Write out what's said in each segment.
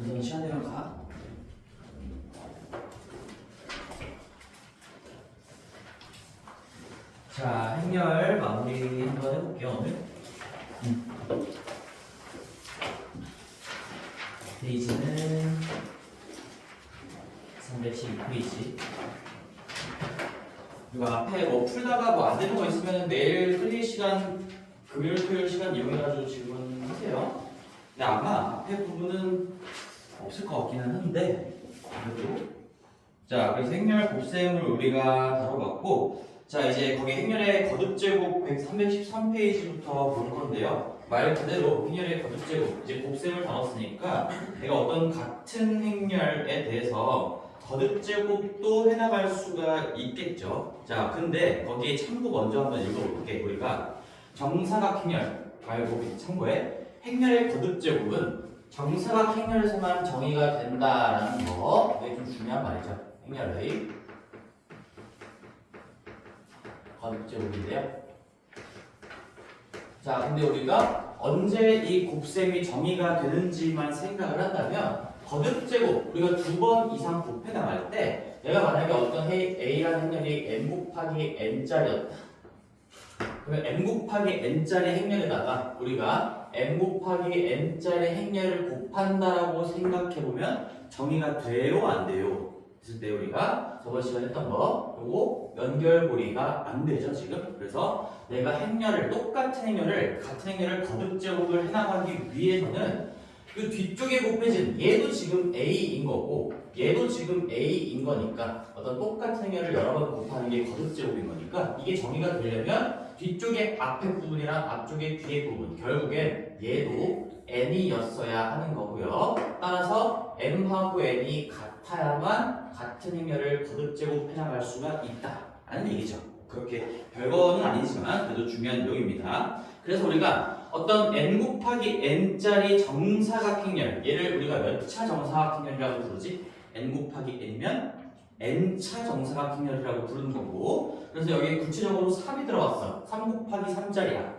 넌 시간 되면 가. 자, 행렬 마무리 한번 해볼게요, 오늘. 페이지는 312페이지. 그리고 앞에 뭐 풀다가 뭐 안 되는 거 있으면 내일 흘릴 시간, 금요일, 토요일 시간 이용해가지고 질문하세요. 근데 아마 앞에 부분은 없을 것 같기는 한데, 그래도. 자, 그래서 행렬 곱셈을 우리가 다뤄봤고, 자, 이제 거기 행렬의 거듭제곱 313페이지부터 볼 건데요. 말 그대로 행렬의 거듭제곱, 이제 곱셈을 다뤘으니까 내가 어떤 같은 행렬에 대해서 거듭제곱도 해나갈 수가 있겠죠. 자, 근데 거기에 참고 먼저 한번 읽어볼게. 우리가 정사각행렬 말고 참고에 행렬의 거듭제곱은 정사각 행렬에서만 정의가 된다라는 거, 이게 좀 중요한 말이죠. 행렬의 거듭제곱인데요. 자, 근데 우리가 언제 이 곱셈이 정의가 되는지만 생각을 한다면 거듭제곱, 우리가 2번 이상 곱해 나갈 때 내가 만약에 어떤 A라는 행렬이 n 곱하기 n짜리였다. 그러면 n 곱하기 n짜리 행렬에다가 우리가 n 곱하기 n짜리 행렬을 곱한다라고 생각해보면 정의가 돼요, 안 돼요? 그랬을 때 우리가 저번 시간에 했던 거 요거 연결고리가 안 되죠, 지금. 그래서 내가 행렬을, 똑같은 행렬을, 같은 행렬을 거듭제곱을 해나가기 위해서는 그 뒤쪽에 곱해진 얘도 지금 A인 거고 얘도 지금 A인 거니까 어떤 똑같은 행렬을 여러 번 곱하는 게 거듭제곱인 거니까 이게 정의가 되려면 뒤쪽에 앞에 부분이랑 앞쪽에 뒤에 부분 결국엔 얘도 n이었어야 하는 거고요. 따라서 m하고 n이 같아야만 같은 행렬을 거듭제곱 해나갈 수가 있다라는 얘기죠. 그렇게 별거는 아니지만 그래도 중요한 내용입니다. 그래서 우리가 어떤 n 곱하기 n짜리 정사각행렬, 얘를 우리가 몇 차 정사각행렬이라고 부르지? n 곱하기 n이면 n차 정사각행렬이라고 부르는 거고, 그래서 여기 구체적으로 3이 들어왔어. 3 곱하기 3짜리야.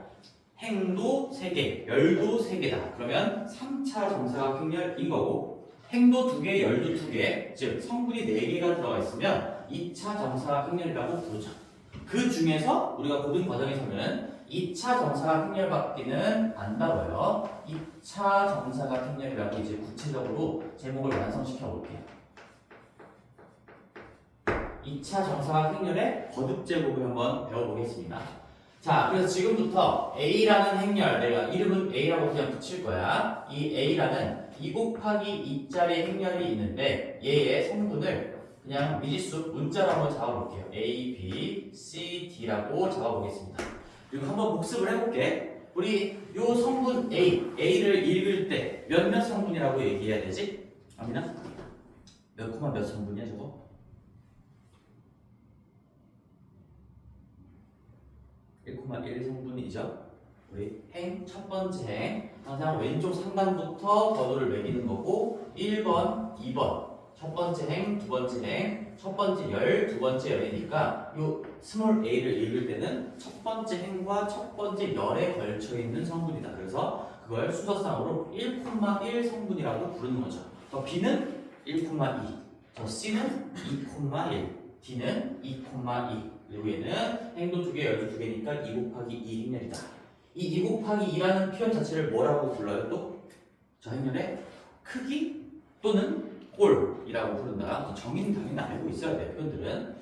행도 3개, 열도 3개다. 그러면 3차 정사각행렬인 거고, 행도 2개, 열도 2개, 즉 성분이 4개가 들어가 있으면 2차 정사각행렬이라고 부르죠. 그 중에서 우리가 고등 과정에서는 2차 정사각행렬밖에는 안 다뤄요. 2차 정사각행렬이라고 이제 구체적으로 제목을 완성시켜 볼게요. 2차 정사각행렬의 거듭제곱을 한번 배워보겠습니다. 자, 그래서 지금부터 A라는 행렬, 내가 이름은 A라고 그냥 붙일 거야. 이 A라는 2 곱하기 2짜리 행렬이 있는데 얘의 성분을 그냥 미지수 문자로 한번 잡아볼게요. A, B, C, D라고 잡아보겠습니다. 그리고 한번 복습을 해볼게. 우리 요 성분 A를 읽을 때 몇몇 성분이라고 얘기해야 되지? 아미나? 몇 코마 몇 성분이야 저거? 1,1 성분이죠. 우리 행 첫 번째 행 항상 왼쪽 상단부터 번호를 매기는 거고 1번, 2번 첫 번째 행, 두 번째 행, 첫 번째 열, 두 번째 열이니까 요 스몰 a를 읽을 때는 첫 번째 행과 첫 번째 열에 걸쳐 있는 성분이다. 그래서 그걸 순서상으로 1,1 성분이라고 부르는 거죠. 더 b는 1,2, 더 c는 2,1, d는 2,2. 그리고 얘는 행도 2개, 열도 2개니까 2 곱하기 2 행렬이다. 이 2 곱하기 2라는 표현 자체를 뭐라고 불러요? 또? 저 행렬의 크기 또는 꼴이라고 부른다. 정의는 당연히 알고 있어야 돼요, 표현들은.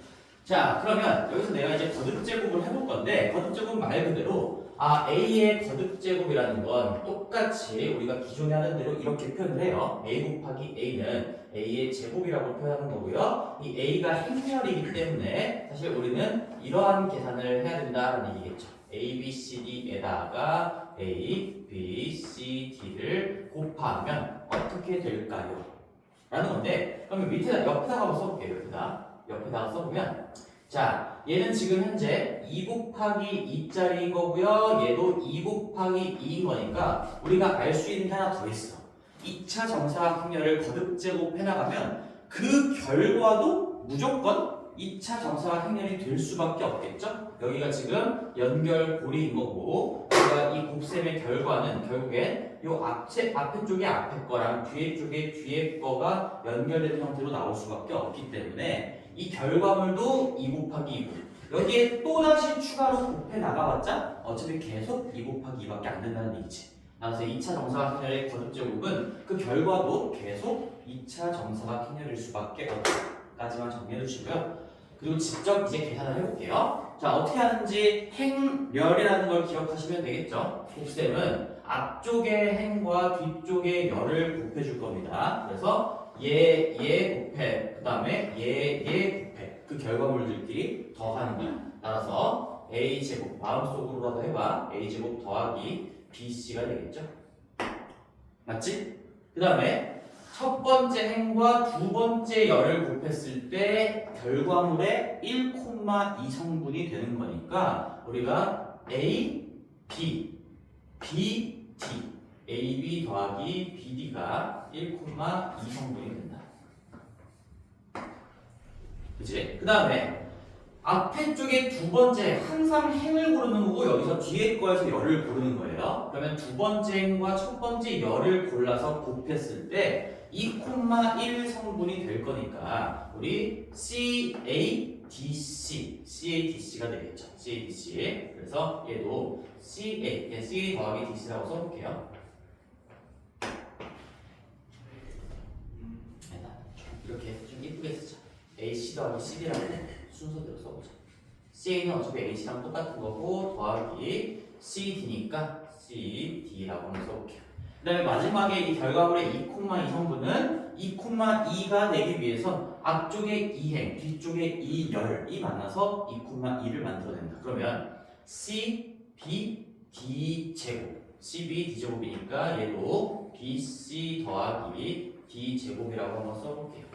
자, 그러면 여기서 내가 이제 거듭제곱을 해볼 건데 거듭제곱 말 그대로 A의 거듭제곱이라는 건 똑같이 우리가 기존에 하는 대로 이렇게 표현을 해요. A 곱하기 A는 A의 제곱이라고 표현하는 거고요. 이 A가 행렬이기 때문에 사실 우리는 이러한 계산을 해야 된다는 얘기겠죠. A, B, C, D에다가 A, B, C, D를 곱하면 어떻게 될까요? 라는 건데 그러면 밑에다 옆에다가 한번 써볼게요. 옆에다가 써보면 자, 얘는 지금 현재 2 곱하기 2짜리인 거고요. 얘도 2 곱하기 2인 거니까 우리가 알 수 있는 게 하나 더 있어. 2차 정사각행렬을 거듭제곱 해나가면 그 결과도 무조건 2차 정사각 행렬이 될 수밖에 없겠죠? 여기가 지금 연결고리인 거고 우리가 이 곱셈의 결과는 결국엔 요 앞에 쪽에 앞에 거랑 뒤에 쪽에 뒤에 거가 연결된 형태로 나올 수밖에 없기 때문에 이 결과물도 2 곱하기 2고 여기에 또다시 추가로 곱해 나가봤자 어차피 계속 2 곱하기 2밖에 안 된다는 얘기지. 그래서 2차 정사각 행렬의 거듭제곱은 그 결과도 계속 2차 정사각 행렬일 수밖에 없다까지만 정리해 주시고요. 그리고 직접 이제 계산을 해볼게요. 자, 어떻게 하는지 행렬이라는 걸 기억하시면 되겠죠. 곱셈은 앞쪽의 행과 뒤쪽의 열을 곱해줄 겁니다. 그래서 얘 곱해, 그 다음에 얘 곱해. 그 결과물들끼리 더하는 거야. 따라서 a제곱, 마음속으로라도 해봐. a제곱 더하기 bc가 되겠죠. 맞지? 그 다음에 첫 번째 행과 두 번째 열을 곱했을 때 결과물의 1,2 성분이 되는 거니까 우리가 a, b, b, d, ab 더하기 bd가 1,2 성분이 된다. 그치? 그 다음에 앞에 쪽에 두 번째 항상 행을 고르는 거고 여기서 뒤에 거에서 열을 고르는 거예요. 그러면 두 번째 행과 첫 번째 열을 골라서 곱했을 때 2,1 성분이 될 거니까 우리 CADC가 되겠죠. CADC. 그래서 얘도 CA 더하기 DC라고 써볼게요. 이렇게 좀 이쁘게 쓰자. AC 더하기 CD라고 순서대로 써보자. CA는 어차피 H랑 똑같은 거고 더하기 CD니까 CD라고 한번 써볼게요. 그 다음에 마지막에 이 결과물의 2,2 성분은 2,2가 되기 위해선 앞쪽에 2행, 뒤쪽에 2열이 만나서 2,2를 만들어낸다. 그러면 C, B, D 제곱 CB D제곱이니까 얘도 BC 더하기 D제곱이라고 한번 써볼게요.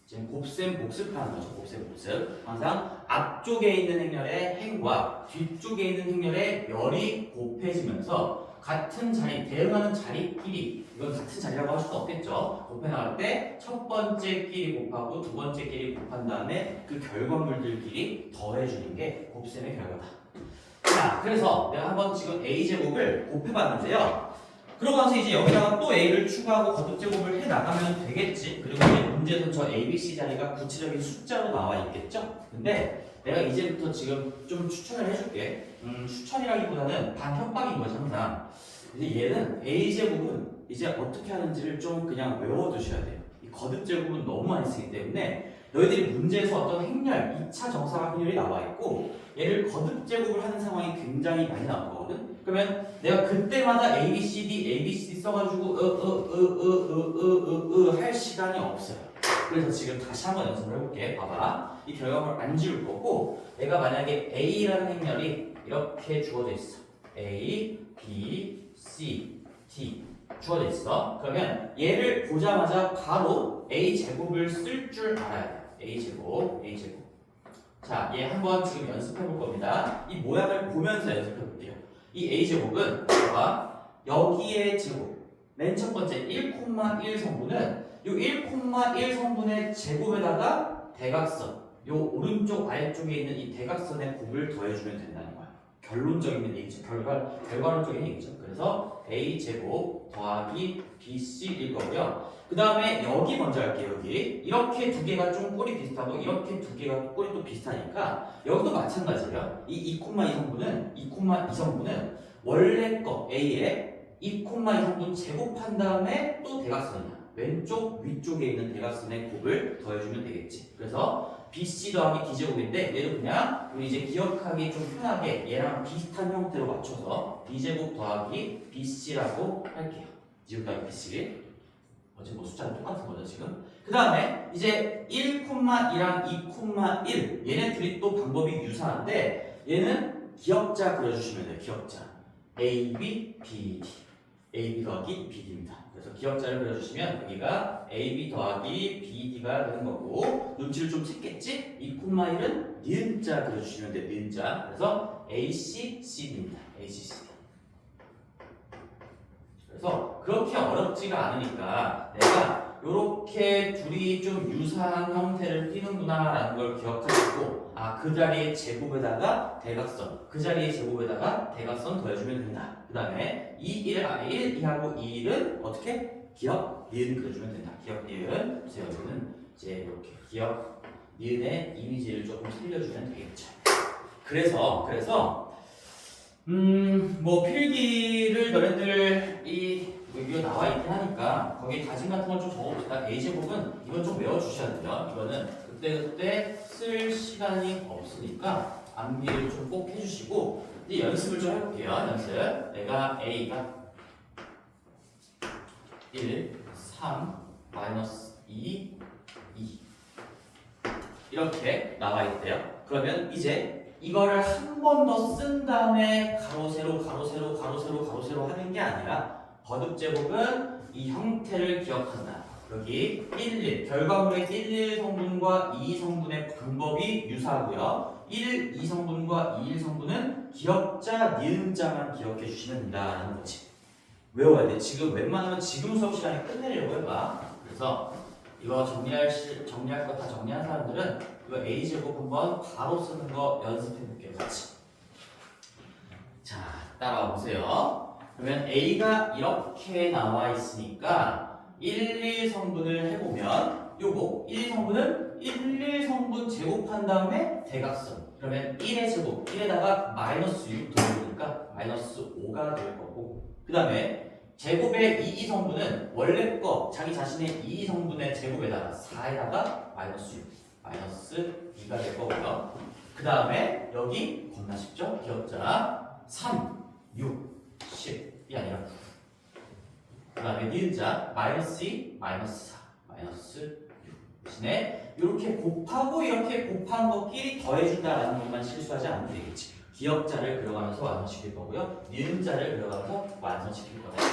지금 곱셈 복습하는 거죠. 곱셈 복습. 항상 앞쪽에 있는 행렬의 행과 뒤쪽에 있는 행렬의 열이 곱해지면서 같은 자리, 대응하는 자리끼리 이건 같은 자리라고 할 수도 없겠죠. 곱해 나갈 때 첫 번째 끼리 곱하고 두 번째 끼리 곱한 다음에 그 결과물들끼리 더해주는 게 곱셈의 결과다. 자, 그래서 내가 한번 지금 a제곱을 곱해봤는데요. 그러고 나서 이제 여기다가 또 a를 추가하고 거듭제곱을 해 나가면 되겠지. 그리고 이제 문제는 저 a, b, c 자리가 구체적인 숫자로 나와 있겠죠. 근데 내가 이제부터 지금 좀 추천을 해줄게. 추천이라기보다는 반협박인 거지 항상. 이제 얘는 a제곱은 이제 어떻게 하는지를 좀 그냥 외워두셔야 돼요. 이 거듭제곱은 너무 많이 쓰기 때문에 너희들이 문제에서 어떤 행렬, 2차 정사각 행렬이 나와 있고 얘를 거듭제곱을 하는 상황이 굉장히 많이 나올 거거든. 그러면 내가 그때마다 A, B, C, D 써가지고 할 시간이 없어요. 그래서 지금 다시 한번 연습을 해볼게. 봐봐. 이 결과물을 안 지울 거고 내가 만약에 A라는 행렬이 이렇게 주어져 있어. A, B, C, D 주어져 있어. 그러면 얘를 보자마자 바로 A제곱을 쓸 줄 알아야 돼. A제곱. 자, 얘 한번 지금 연습해 볼 겁니다. 이 모양을 보면서 연습해 볼게요. 이 A제곱은 봐봐. 여기에 제곱. 맨 첫 번째 1,1 성분은 이 1,1 성분의 제곱에다가 대각선. 요 오른쪽 아래쪽에 있는 이 대각선의 곱을 더해주면 된다는 거야. 결론적인 얘기죠. 결과론적인 얘기죠. 그래서 A제곱 더하기 BC일 거고요. 그 다음에 여기 먼저 할게요. 여기 이렇게 두 개가 좀 꼴이 비슷하고 이렇게 두 개가 꼴이 또 비슷하니까 여기도 마찬가지예요. 이 2,2 성분은 원래 거 A에 2,2 성분 제곱한 다음에 또 대각선이야. 왼쪽 위쪽에 있는 대각선의 곱을 더해주면 되겠지. 그래서 BC 더하기 D제곱인데 얘도 그냥 우리 이제 기억하기 좀 편하게 얘랑 비슷한 형태로 맞춰서 D제곱 더하기 BC라고 할게요. D제곱 더하기 BC. 어제 뭐 숫자는 똑같은 거죠 지금. 그 다음에 이제 1,2랑 2,1 얘네 둘이 또 방법이 유사한데 얘는 기역자 그려주시면 돼요. 기역자 A, B, B, D A, B 더하기 BD입니다. 그래서 기역자를 그려주시면 여기가 A, B 더하기 BD가 되는 거고 눈치를 좀 챘겠지? 2,1은 니은자 그려주시면 돼요. 니은자. 그래서 AC, CD입니다. AC, CD. 그래서 그렇게 어렵지가 않으니까 내가 요렇게 둘이 좀 유사한 형태를 띠는구나라는 걸 기억하시고 그 자리의 제곱에다가 대각선, 그 자리의 제곱에다가 대각선 더해주면 된다. 그 다음에 1, 2하고 2는 어떻게? 기억, 니은 그려주면 된다. 기억, 니은. 그래서 여기는 이제 이렇게 기억, 니은의 이미지를 조금 살려주면 되겠죠. 그래서 뭐 필기를 너네들 이거 나와 있긴 하니까 거기 다짐 같은 걸 좀 적어봅시다. A제곱은 이건 좀 외워주셔야 돼요. 이거는 그때 쓸 시간이 없으니까 암기를 좀 꼭 해주시고 이제 연습을 좀 해볼게요. 연습. 내가 A가 1, 3, 마이너스 2, 2 이렇게 나와 있대요. 그러면 이제 이거를 한 번 더 쓴 다음에 가로 세로 가로 세로 가로 세로 가로 세로 하는 게 아니라 거듭제곱은 이 형태를 기억한다. 여기 1, 결과물의 1, 1성분과 2 성분의 방법이 유사하고요. 1, 2성분과 2, 1성분은 기억자, 니은자만 기억해 주시면 된다는 거지. 외워야 돼. 지금 웬만하면 지금 수업 시간에 끝내려고 해봐. 그래서 이거 정리할 거 다 정리한 사람들은 이거 A제곱 한번 바로 쓰는 거 연습해 볼게요. 같이. 자, 따라와 보세요. 그러면 A가 이렇게 나와 있으니까 1, 2성분을 해보면 요거 1, 2성분은 1, 2성분 제곱한 다음에 대각선. 그러면 1의 제곱, 1에다가 마이너스 6 더해보니까 마이너스 5가 될 거고 그 다음에 제곱의 2성분은 원래 거 자기 자신의 2성분의 제곱에다가 4에다가 마이너스 6, 마이너스 2가 될 거고요. 그 다음에 여기 겁나 쉽죠? 기억자 3, 6, 10이 아니라 9. 그 다음에 니은자 마이너스 2, 마이너스 4, 마이너스 6 대신에 이렇게 곱하고 이렇게 곱한 것끼리 더해준다라는 것만 실수하지 않으면 되겠지. 기억자를 그려가면서 완성시킬 거고요. 니은자를 그려가면서 완성시킬 거다.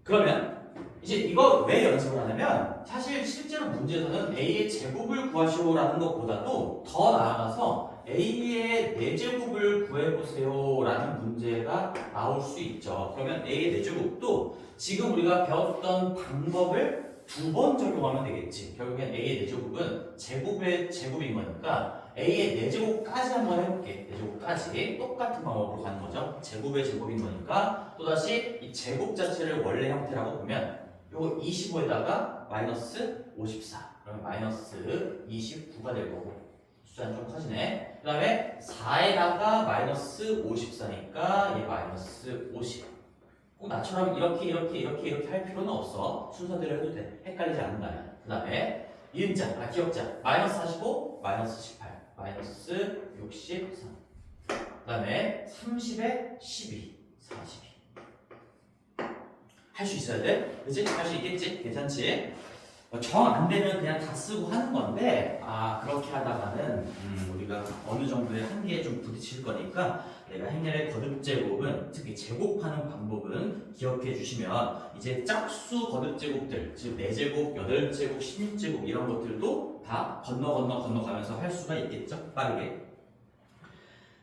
그러면 이제 이거 왜 연습을 하냐면 사실 실제로 문제에서는 A의 제곱을 구하시오라는 것보다도 더 나아가서 A의 4제곱을 구해보세요 라는 문제가 나올 수 있죠. 그러면 A의 4제곱도 지금 우리가 배웠던 방법을 2번 적용하면 되겠지. 결국엔 A의 4제곱은 제곱의 제곱인 거니까 A의 4제곱까지 한번 해볼게. 4제곱까지 똑같은 방법으로 가는 거죠. 제곱의 제곱인 거니까 또다시 이 제곱 자체를 원래 형태라고 보면 요거 25에다가 마이너스 54 그러면 마이너스 29가 될 거고 숫자는 좀 커지네. 그 다음에 4에다가 마이너스 54니까 얘 마이너스 50. 꼭 나처럼 이렇게 할 필요는 없어. 순서대로 해도 돼. 헷갈리지 않는다면. 그 다음에 이은자, 기억자 마이너스 45, 마이너스 18, 마이너스 63. 그 다음에 30에 12, 42. 할 수 있어야 돼? 그치? 할 수 있겠지? 괜찮지? 정 안 되면 그냥 다 쓰고 하는 건데 그렇게 하다가는 우리가 어느 정도의 한계에 좀 부딪힐 거니까 내가 행렬의 거듭제곱은 특히 제곱하는 방법은 기억해 주시면 이제 짝수 거듭제곱들 즉 4제곱, 8제곱, 16제곱 이런 것들도 다 건너가면서 할 수가 있겠죠? 빠르게.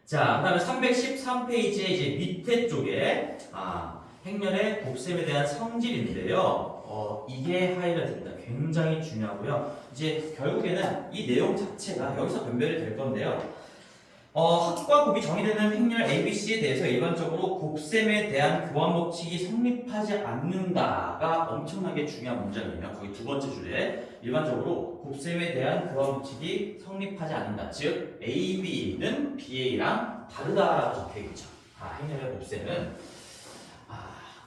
자, 그 다음에 313페이지에 이제 밑에 쪽에 행렬의 곱셈에 대한 성질인데요. 이게 하이라이트입니다. 굉장히 중요하고요. 이제 결국에는 이 내용 자체가 여기서 변별이 될 건데요. 합과 곱이 정의되는 행렬 ABC에 대해서 일반적으로 곱셈에 대한 교환 법칙이 성립하지 않는다가 엄청나게 중요한 문장이에요. 거기 두 번째 줄에 일반적으로 곱셈에 대한 교환 법칙이 성립하지 않는다. 즉 AB는 BA랑 다르다라고 적혀있죠. 행렬의 곱셈은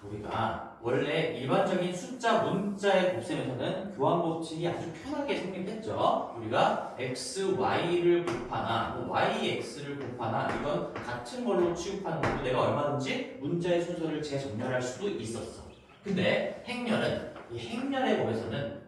우리가 원래 일반적인 숫자 문자의 곱셈에서는 교환 법칙이 아주 편하게 성립했죠. 우리가 x, y를 곱하나 y, x를 곱하나 이건 같은 걸로 취급하는 것도 내가 얼마든지 문자의 순서를 재정렬할 수도 있었어. 근데 행렬은 이 행렬의 법에서는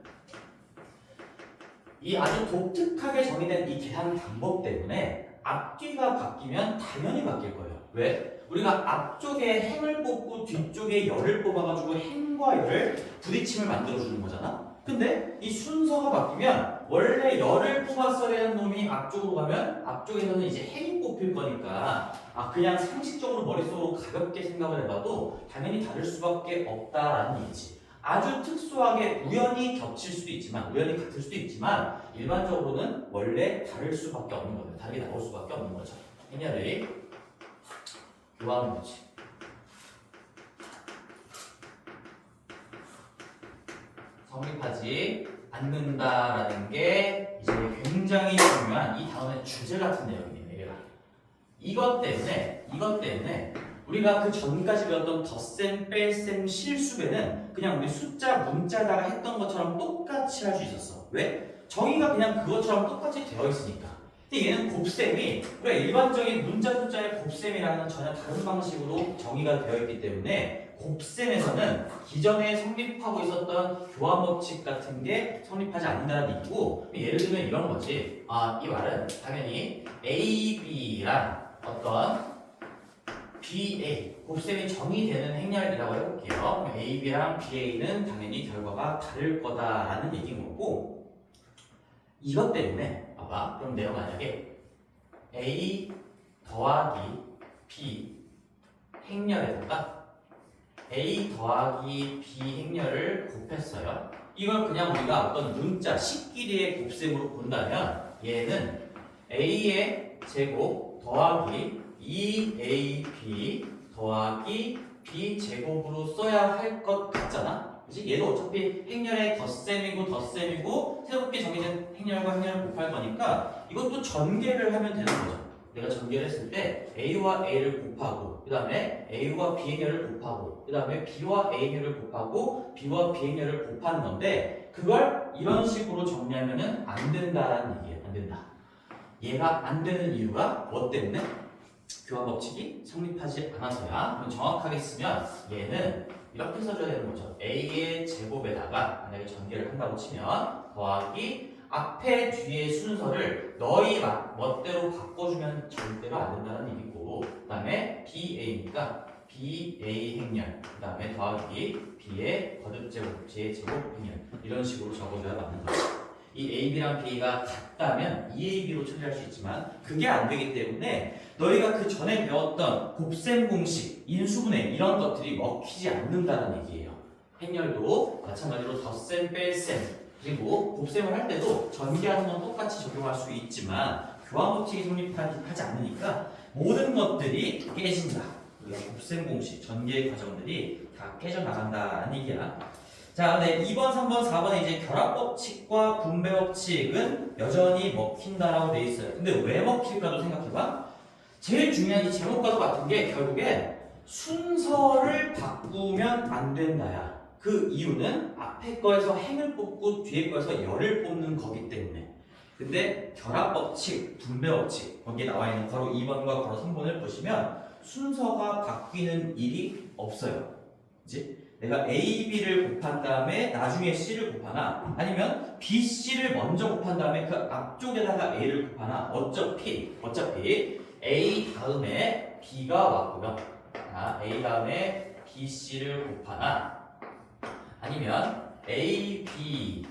이 아주 독특하게 정의된 이 계산 방법 때문에 앞뒤가 바뀌면 당연히 바뀔 거예요. 왜? 우리가 앞쪽에 행을 뽑고 뒤쪽에 열을 뽑아가지고 행과 열을 부딪힘을 만들어주는 거잖아? 근데 이 순서가 바뀌면 원래 열을 뽑았어야 하는 놈이 앞쪽으로 가면 앞쪽에서는 이제 행이 뽑힐 거니까 그냥 상식적으로 머릿속으로 가볍게 생각을 해봐도 당연히 다를 수밖에 없다라는 얘기지. 아주 특수하게 우연히 겹칠 수도 있지만, 우연히 같을 수도 있지만 일반적으로는 원래 다를 수밖에 없는 거예요. 다르게 나올 수밖에 없는 거죠. 행렬의 교환 법칙. 성립하지 않는다라는 게 이제 굉장히 중요한 이 다음에 주제 같은 내용이에요. 얘가 이것 때문에 우리가 그 전까지 배웠던 덧셈, 뺄셈, 실수배는 그냥 우리 숫자 문자다가 했던 것처럼 똑같이 할 수 있었어. 왜? 정의가 그냥 그것처럼 똑같이 되어 있으니까. 근데 얘는 곱셈이 우리가 일반적인 문자 숫자의 곱셈이랑은 전혀 다른 방식으로 정의가 되어 있기 때문에 곱셈에서는 기존에 성립하고 있었던 교환 법칙 같은 게 성립하지 않는다는 얘기고, 예를 들면 이런 거지. 이 말은 당연히 A, B랑 어떤 BA, 곱셈이 정의되는 행렬이라고 해볼게요. 그럼 A, B랑 BA는 당연히 결과가 다를 거다라는 얘기인 거고, 이것 때문에 봐봐. 그럼 내가 만약에 A 더하기 B 행렬에다가 A 더하기 B 행렬을 곱했어요. 이걸 그냥 우리가 어떤 문자, 식끼리의 곱셈으로 본다면 얘는 A의 제곱 더하기 2AB 더하기 B 제곱으로 써야 할 것 같잖아. 그치? 얘도 어차피 행렬의 덧셈이고 새롭게 정해진 행렬과 행렬을 곱할 거니까 이것도 전개를 하면 되는 거죠. 내가 전개를 했을 때 A와 A를 곱하고 그 다음에 A와 B 행렬을 곱하고 그 다음에 B와 A 행렬을 곱하고 B와 B 행렬을 곱하는 건데 그걸 이런 식으로 정리하면은 안 된다라는 얘기예요. 안 된다. 얘가 안 되는 이유가 뭐 때문에? 교환 법칙이 성립하지 않아서야. 그럼 정확하게 쓰면 얘는 이렇게 써줘야 되는 거죠. A의 제곱에다가 만약에 전개를 한다고 치면 더하기 앞에 뒤에 순서를 너희 멋대로 바꿔주면 절대로 안 된다는 얘기고, 그 다음에 BA니까 BA 행렬, 그 다음에 더하기 B의 거듭제곱, B의 제곱 행렬 이런 식으로 적어줘야 맞는 거죠. 이 AB랑 B가 같다면 EAB로 처리할 수 있지만 그게 안 되기 때문에 너희가 그 전에 배웠던 곱셈 공식, 인수분해 이런 것들이 먹히지 않는다는 얘기예요. 행렬도 마찬가지로 덧셈, 뺄셈 그리고 곱셈을 할 때도 전개하는 건 똑같이 적용할 수 있지만 교환 법칙이 성립하지 않으니까 모든 것들이 깨진다. 우리가 곱셈 공식, 전개 과정들이 다 깨져나간다는 얘기야. 자, 네, 2번, 3번, 4번에 이제 결합법칙과 분배법칙은 여전히 먹힌다라고 돼 있어요. 근데 왜 먹힐까도 생각해봐. 제일 중요한 이 제목과도 같은 게 결국엔 순서를 바꾸면 안 된다야. 그 이유는 앞에 거에서 행을 뽑고 뒤에 거에서 열을 뽑는 거기 때문에. 근데 결합법칙, 분배법칙 거기에 나와 있는 괄호 2번과 괄호 3번을 보시면 순서가 바뀌는 일이 없어요. 그치? 내가 A, B를 곱한 다음에 나중에 C를 곱하나 아니면 B, C를 먼저 곱한 다음에 그 앞쪽에다가 A를 곱하나 어차피 A 다음에 B가 왔고요. A 다음에 B, C를 곱하나 아니면 A, B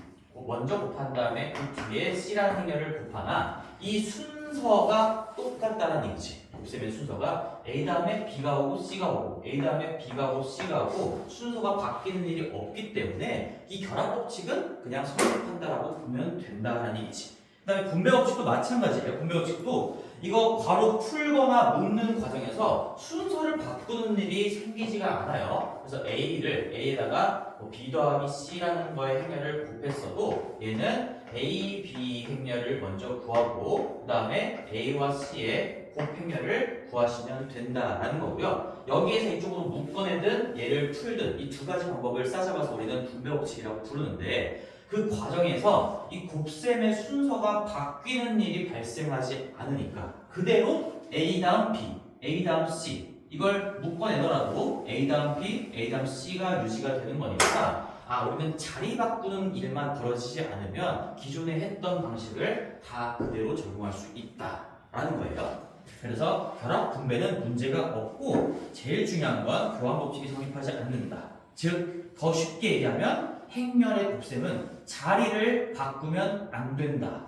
먼저 곱한 다음에 그 뒤에 C라는 행렬을 곱하나 이 순서가 똑같다는 얘기지. 곱셈의 순서가 A 다음에 B가 오고 C가 오고 A 다음에 B가 오고 C가 오고 순서가 바뀌는 일이 없기 때문에 이 결합법칙은 그냥 성립한다라고 보면 된다는 얘기지. 그 다음에 분배법칙도 마찬가지예요. 분배법칙도 이거 괄호 풀거나 묶는 과정에서 순서를 바꾸는 일이 생기지가 않아요. 그래서 A에다가 B 더하기 C라는 거의 행렬을 곱했어도 얘는 A, B 행렬을 먼저 구하고 그 다음에 A와 C의 곱행렬을 구하시면 된다라는 거고요. 여기에서 이쪽으로 묶어내든 얘를 풀든 이 두 가지 방법을 싸잡아서 우리는 분배법칙이라고 부르는데 그 과정에서 이 곱셈의 순서가 바뀌는 일이 발생하지 않으니까 그대로 A 다음 B, A 다음 C 이걸 묶어내더라도 A 다음 B, A 다음 C가 유지가 되는 거니까 우리는 자리 바꾸는 일만 벌어지지 않으면 기존에 했던 방식을 다 그대로 적용할 수 있다라는 거예요. 그래서 결합 분배는 문제가 없고 제일 중요한 건 교환 법칙이 성립하지 않는다. 즉 더 쉽게 얘기하면 행렬의 곱셈은 자리를 바꾸면 안 된다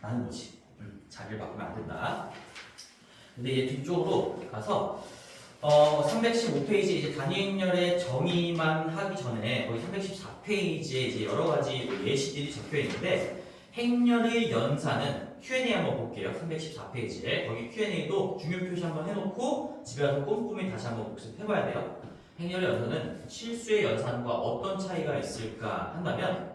라는 거지. 자리를 바꾸면 안 된다. 근데 얘 뒤쪽으로 가서 315페이지 이제 단위행렬의 정의만 하기 전에 거기 314페이지에 이제 여러 가지 예시들이 적혀 있는데 행렬의 연산은 Q&A 한번 볼게요. 314페이지에 거기 Q&A도 중요 표시 한번 해놓고 집에 가서 꼼꼼히 다시 한번 복습해봐야 돼요. 행렬의 연산은 실수의 연산과 어떤 차이가 있을까 한다면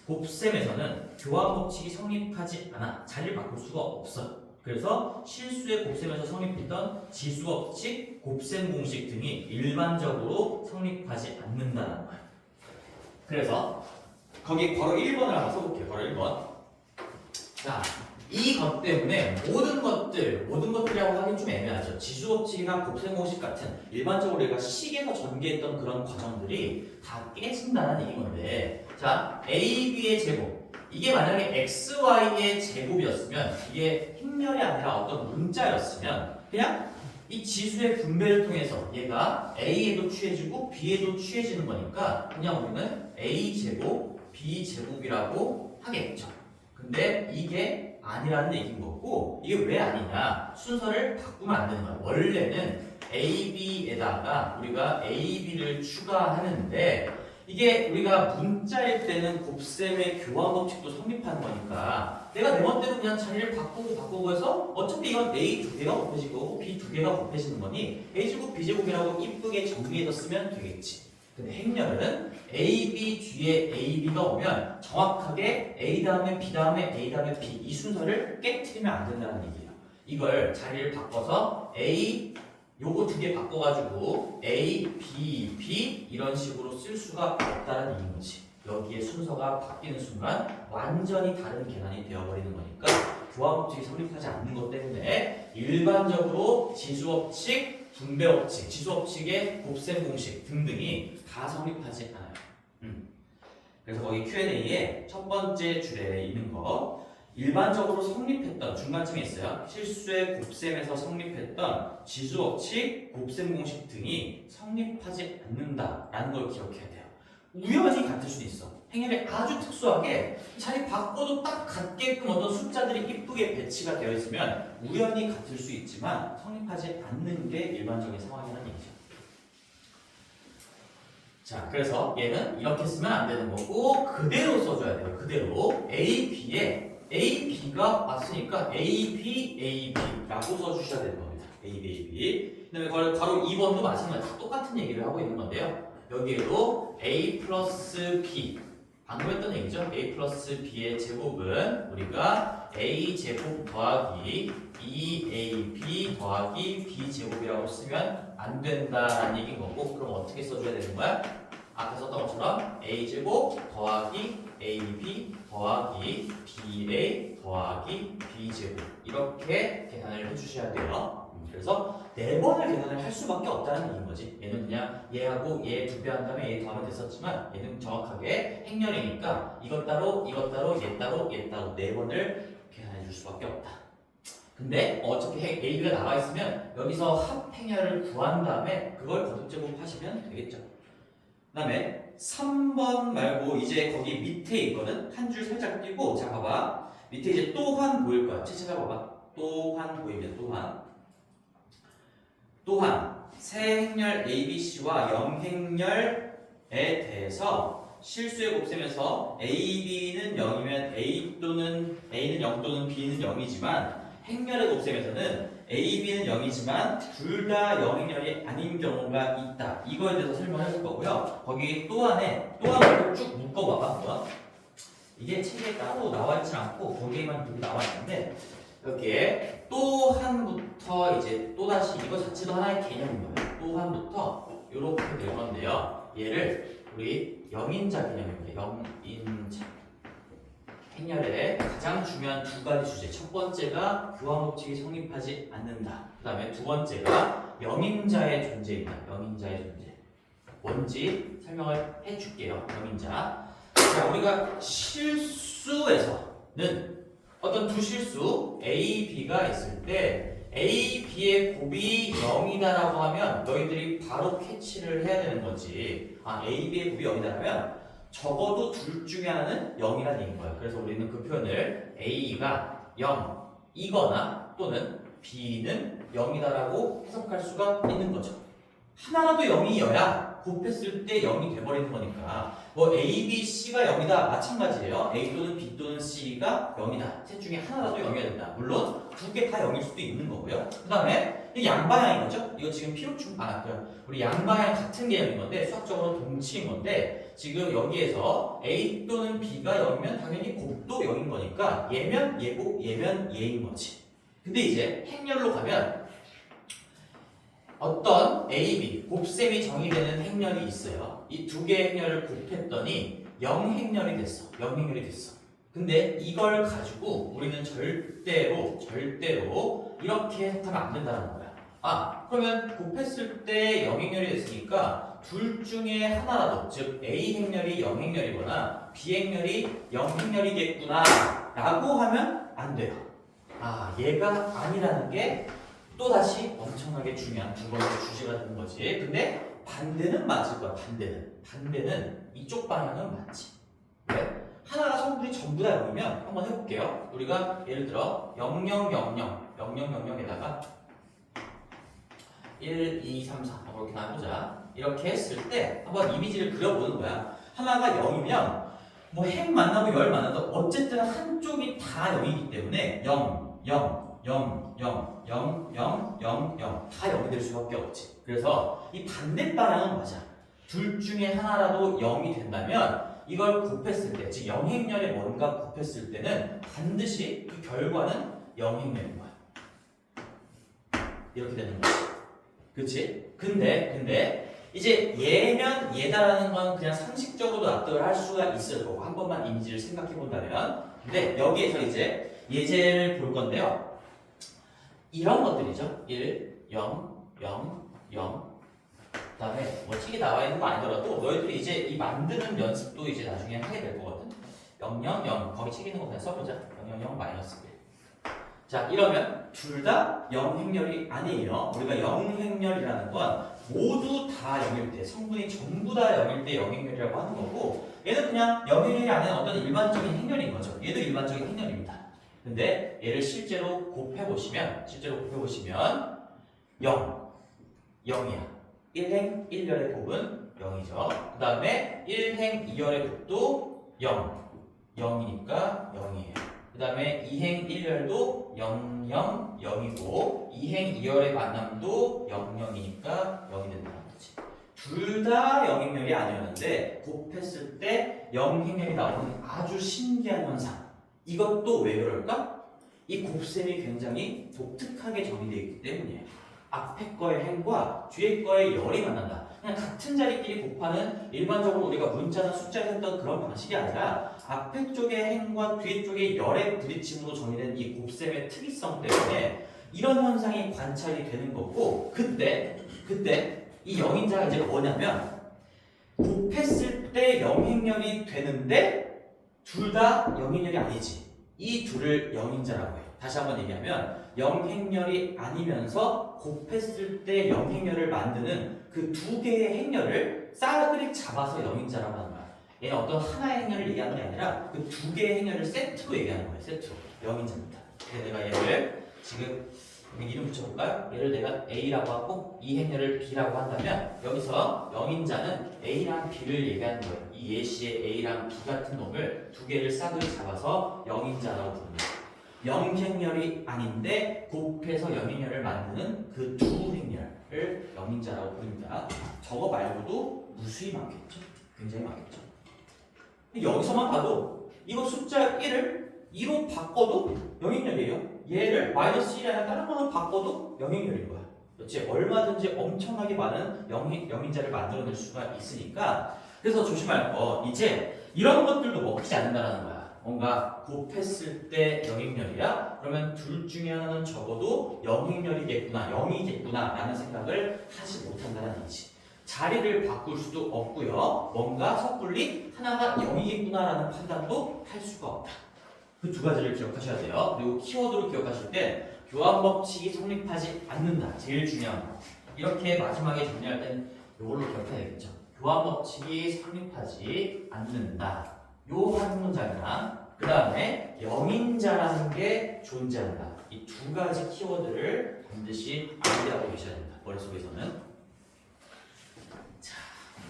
곱셈에서는 교환 법칙이 성립하지 않아 자리를 바꿀 수가 없어요. 그래서 실수의 곱셈에서 성립했던 지수법칙, 곱셈 공식 등이 일반적으로 성립하지 않는다는 거예요. 그래서 거기 괄호 1번을 한번 써볼게요. 괄호 1번. 자, 이것 때문에 모든 것들이라고 하긴 좀 애매하죠. 지수법칙이나 곱셈 공식 같은 일반적으로 우리가 식에서 전개했던 그런 과정들이 다 깨진다는 얘기인 건데, 자, A, B의 제곱. 이게 만약에 XY의 제곱이었으면 이게 행렬이 아니라 어떤 문자였으면 그냥 이 지수의 분배를 통해서 얘가 A에도 취해지고 B에도 취해지는 거니까 그냥 우리는 A제곱, B제곱이라고 하겠죠. 근데 이게 아니라는 얘기인 거고 이게 왜 아니냐? 순서를 바꾸면 안 되는 거야. 원래는 AB에다가 우리가 AB를 추가하는데 이게 우리가 문자일 때는 곱셈의 교환 법칙도 성립하는 거니까 내가 내 멋대로 그냥 자리를 바꾸고 해서 어차피 이건 A 두 개가 곱해질 거고 B 두 개가 곱해지는 거니 A제곱 B제곱이라고 이쁘게 정리해서 쓰면 되겠지. 근데 행렬은 AB 뒤에 AB가 오면 정확하게 A 다음에 B 다음에 A 다음에 B 이 순서를 깨트리면 안 된다는 얘기예요. 이걸 자리를 바꿔서 A 요거 두 개 바꿔가지고 A, B, B 이런 식으로 쓸 수가 없다는 얘기인 거지. 여기에 순서가 바뀌는 순간 완전히 다른 계산이 되어버리는 거니까 교환법칙이 성립하지 않는 것 때문에 일반적으로 지수법칙, 분배법칙, 지수법칙의 곱셈 공식 등등이 다 성립하지 않아요. 그래서 거기 Q&A에 첫 번째 줄에 있는 거 일반적으로 성립했던 중간쯤에 있어요. 실수의 곱셈에서 성립했던 지수법칙, 곱셈 공식 등이 성립하지 않는다라는 걸 기억해야 돼요. 우연히 같을 수도 있어. 행렬이 아주 특수하게 자리 바꿔도 딱 같게끔 어떤 숫자들이 이쁘게 배치가 되어 있으면 우연히 같을 수 있지만 성립하지 않는 게 일반적인 상황이라는 얘기죠. 자, 그래서 얘는 이렇게 쓰면 안 되는 거고 그대로 써줘야 돼요. 그대로 A, B에 A, B가 왔으니까 A, B, A, B라고 써주셔야 되는 겁니다. A, B, A, B. 그 다음에 바로 2번도 마찬가지 다 똑같은 얘기를 하고 있는 건데요. 여기에도 A 플러스 B 방금 했던 얘기죠. A 플러스 B의 제곱은 우리가 A 제곱 더하기 2AB 더하기 B 제곱이라고 쓰면 안 된다라는 얘기인 거고 그럼 어떻게 써줘야 되는 거야? 아까 썼던 것처럼 A 제곱 더하기 AB 더하기 BA 더하기 B제곱 이렇게 계산을 해주셔야 돼요. 그래서 4번을 계산을 할 수밖에 없다는 얘기인 거지. 얘는 그냥 얘하고 얘 두 배 한 다음에 얘 더하면 됐었지만 얘는 정확하게 행렬이니까 이것 따로 이것 따로 얘 따로 얘 따로 4번을 계산해 줄 수밖에 없다. 근데 어차피 AB가 나와 있으면 여기서 합행렬을 구한 다음에 그걸 거듭제곱 하시면 되겠죠. 그 다음에 3번 말고 이제 거기 밑에 있거든. 한 줄 살짝 띄고 자 봐봐. 밑에 이제 또한 보일 거야. 찾아봐봐. 또한 보이면 또한 세 행렬 ABC와 0행렬에 대해서 실수의 곱셈에서 AB는 0이면 A는 0 또는 B는 0이지만 행렬의 곱셈에서는 AB는 0이지만 둘 다 0행렬이 아닌 경우가 있다. 이거에 대해서 설명을 해줄 거고요. 거기 또한을 쭉 묶어봐봐 한번. 이게 책에 따로 나와 있지 않고 거기에만 여기 나와 있는데 여기에 또한부터 이제 또다시 이거 자체도 하나의 개념인 거예요. 또한부터 이렇게 될 건데요. 얘를 우리 영인자 개념입니다. 영인자. 행렬의 가장 중요한 두 가지 주제. 첫 번째가 교환법칙이 성립하지 않는다. 그 다음에 두 번째가 영인자의 존재입니다. 영인자의 존재. 뭔지 설명을 해줄게요. 영인자. 자, 우리가 실수에서는 어떤 두 실수 A, B가 있을 때 A, B의 곱이 0이다라고 하면 너희들이 바로 캐치를 해야 되는 거지. 아, A, B의 곱이 0이다라면 적어도 둘 중에 하나는 0이라는 얘기인 거예요. 그래서 우리는 그 표현을 A가 0이거나 또는 B는 0이다라고 해석할 수가 있는 거죠. 하나라도 0이어야 곱했을 때 0이 돼버리는 거니까 뭐 A, B, C가 0이다 마찬가지예요. A 또는 B 또는 C가 0이다. 셋 중에 하나라도 0이어야 된다. 물론 두 개 다 0일 수도 있는 거고요. 그 다음에 이 양방향인 거죠. 이거 지금 피로충 우리 양방향 같은 개념인 건데 수학적으로 동치인 건데 지금 여기에서 A 또는 B가 0이면 당연히 곱도 0인 거니까 얘면 얘고 얘면 얘인 거지. 근데 이제 행렬로 가면 어떤 A, B, 곱셈이 정의되는 행렬이 있어요. 이 두 개의 행렬을 곱했더니 0행렬이 됐어. 0행렬이 됐어. 근데 이걸 가지고 우리는 절대로 이렇게 해석하면 안 된다는 거야. 아, 그러면 곱했을 때 0행렬이 됐으니까 둘 중에 하나라도, 즉 A 행렬이 0행렬이거나 B 행렬이 0행렬이겠구나 라고 하면 안 돼요. 아, 얘가 아니라는 게 또다시 엄청나게 중요한 두 번째 주제가 되는 거지. 근데 반대는 맞을 거야. 반대는 이쪽 방향은 맞지. 왜? 하나가 성분이 전부 다 0이면 한번 해볼게요. 우리가 예를 들어 0000에다가 1, 2, 3, 4 이렇게 나누자. 이렇게 했을 때 한번 이미지를 그려보는 거야. 하나가 0이면 뭐 행 만나고 열 만나도 어쨌든 한쪽이 다 0이기 때문에 0, 0, 0, 0, 0, 0, 0, 0 다 0이 될 수밖에 없지. 그래서 이 반대 방향은 맞아. 둘 중에 하나라도 0이 된다면 이걸 곱했을 때, 즉 0행렬에 뭔가 곱했을 때는 반드시 그 결과는 0행렬인 거야. 이렇게 되는 거지. 그치? 근데 이제 얘면 얘다라는 건 그냥 상식적으로도 납득을 할 수가 있을 거고 한 번만 이미지를 생각해 본다면 근데 여기에서 이제 예제를 볼 건데요. 이런 것들이죠. 1, 0, 0, 0 그 다음에 뭐 책에 나와 있는 거 아니더라도 너희들이 이제 이 만드는 연습도 이제 나중에 하게 될 거거든. 0, 0, 0 거기 책에 있는 거 그냥 써보자. 0, 0, 0 마이너스 1. 자 이러면 둘 다 0행렬이 아니에요. 우리가 0행렬이라는 건 모두 다 0일 때 성분이 전부 다 0일 때 0행렬이라고 하는 거고 얘는 그냥 0행렬이 아닌 어떤 일반적인 행렬인 거죠. 얘도 일반적인 행렬입니다. 근데 얘를 실제로 곱해보시면 0, 0이야. 1행 1열의 곱은 0이죠. 그 다음에 1행 2열의 곱도 0, 0이니까 0이에요. 그 다음에 2행 1열도 0, 0, 0이고 2행 2열의 만남도 0, 0이니까 0이 된다는 거지. 둘 다 0행렬이 아니었는데 곱했을 때 0행렬이 나오는 아주 신기한 현상. 이것도 왜 그럴까? 이 곱셈이 굉장히 독특하게 정의되어 있기 때문이에요. 앞에 거의 행과 뒤에 거의 열이 만난다. 그냥 같은 자리끼리 곱하는 일반적으로 우리가 문자나 숫자를 했던 그런 방식이 아니라 앞에 쪽의 행과 뒤에 쪽의 열의 부딪힘으로 정의된 이 곱셈의 특이성 때문에 이런 현상이 관찰이 되는 거고 그때 이 0인자가 이제 뭐냐면 곱했을 때 0행렬이 되는데 둘 다 0행렬이 아니지. 이 둘을 0인자라고 해요. 다시 한번 얘기하면 0행렬이 아니면서 곱했을 때 0행렬을 만드는 그 두 개의 행렬을 싸그리 잡아서 0인자라고 하는 거야. 얘는 어떤 하나의 행렬을 얘기하는 게 아니라 그 두 개의 행렬을 세트로 얘기하는 거야. 세트로. 0인자입니다. 그래서 내가 얘를 지금 이름 붙여볼까요? 얘를 내가 A라고 하고 이 행렬을 B라고 한다면 여기서 0인자는 A랑 B를 얘기하는 거예요. 이 예시의 A랑 B 같은 놈을 두 개를 싸그리 잡아서 0인자라고 부릅니다. 0행렬이 아닌데 곱해서 0행렬을 만드는 그 두 행렬을 0인자라고 부릅니다. 저거 말고도 무수히 많겠죠? 굉장히 많겠죠? 여기서만 봐도 이거 숫자 1을 2로 바꿔도 0행렬이에요. 얘를 마이너스 1이 아니라 다른 걸로 바꿔도 0행렬인 거야. 그렇지? 얼마든지 엄청나게 많은 0인자를 만들어낼 수가 있으니까 그래서 조심할 거 이제 이런 것들도 먹히지 않는다는 거야. 뭔가 곱했을 때 0행렬이야? 그러면 둘 중에 하나는 적어도 0행렬이겠구나, 0이겠구나 라는 생각을 하지 못한다는 얘기지. 자리를 바꿀 수도 없고요. 뭔가 섣불리 하나가 0이겠구나 라는 판단도 할 수가 없다. 그 두 가지를 기억하셔야 돼요. 그리고 키워드로 기억하실 때 교환 법칙이 성립하지 않는다. 제일 중요한 거. 이렇게 마지막에 정리할 땐 이걸로 기억해야 되겠죠. 교환 법칙이 성립하지 않는다. 요 한 문장이랑 그 다음에 0인자라는 게 존재한다. 이 두 가지 키워드를 반드시 암기하고 계셔야 된다. 머릿속에서는.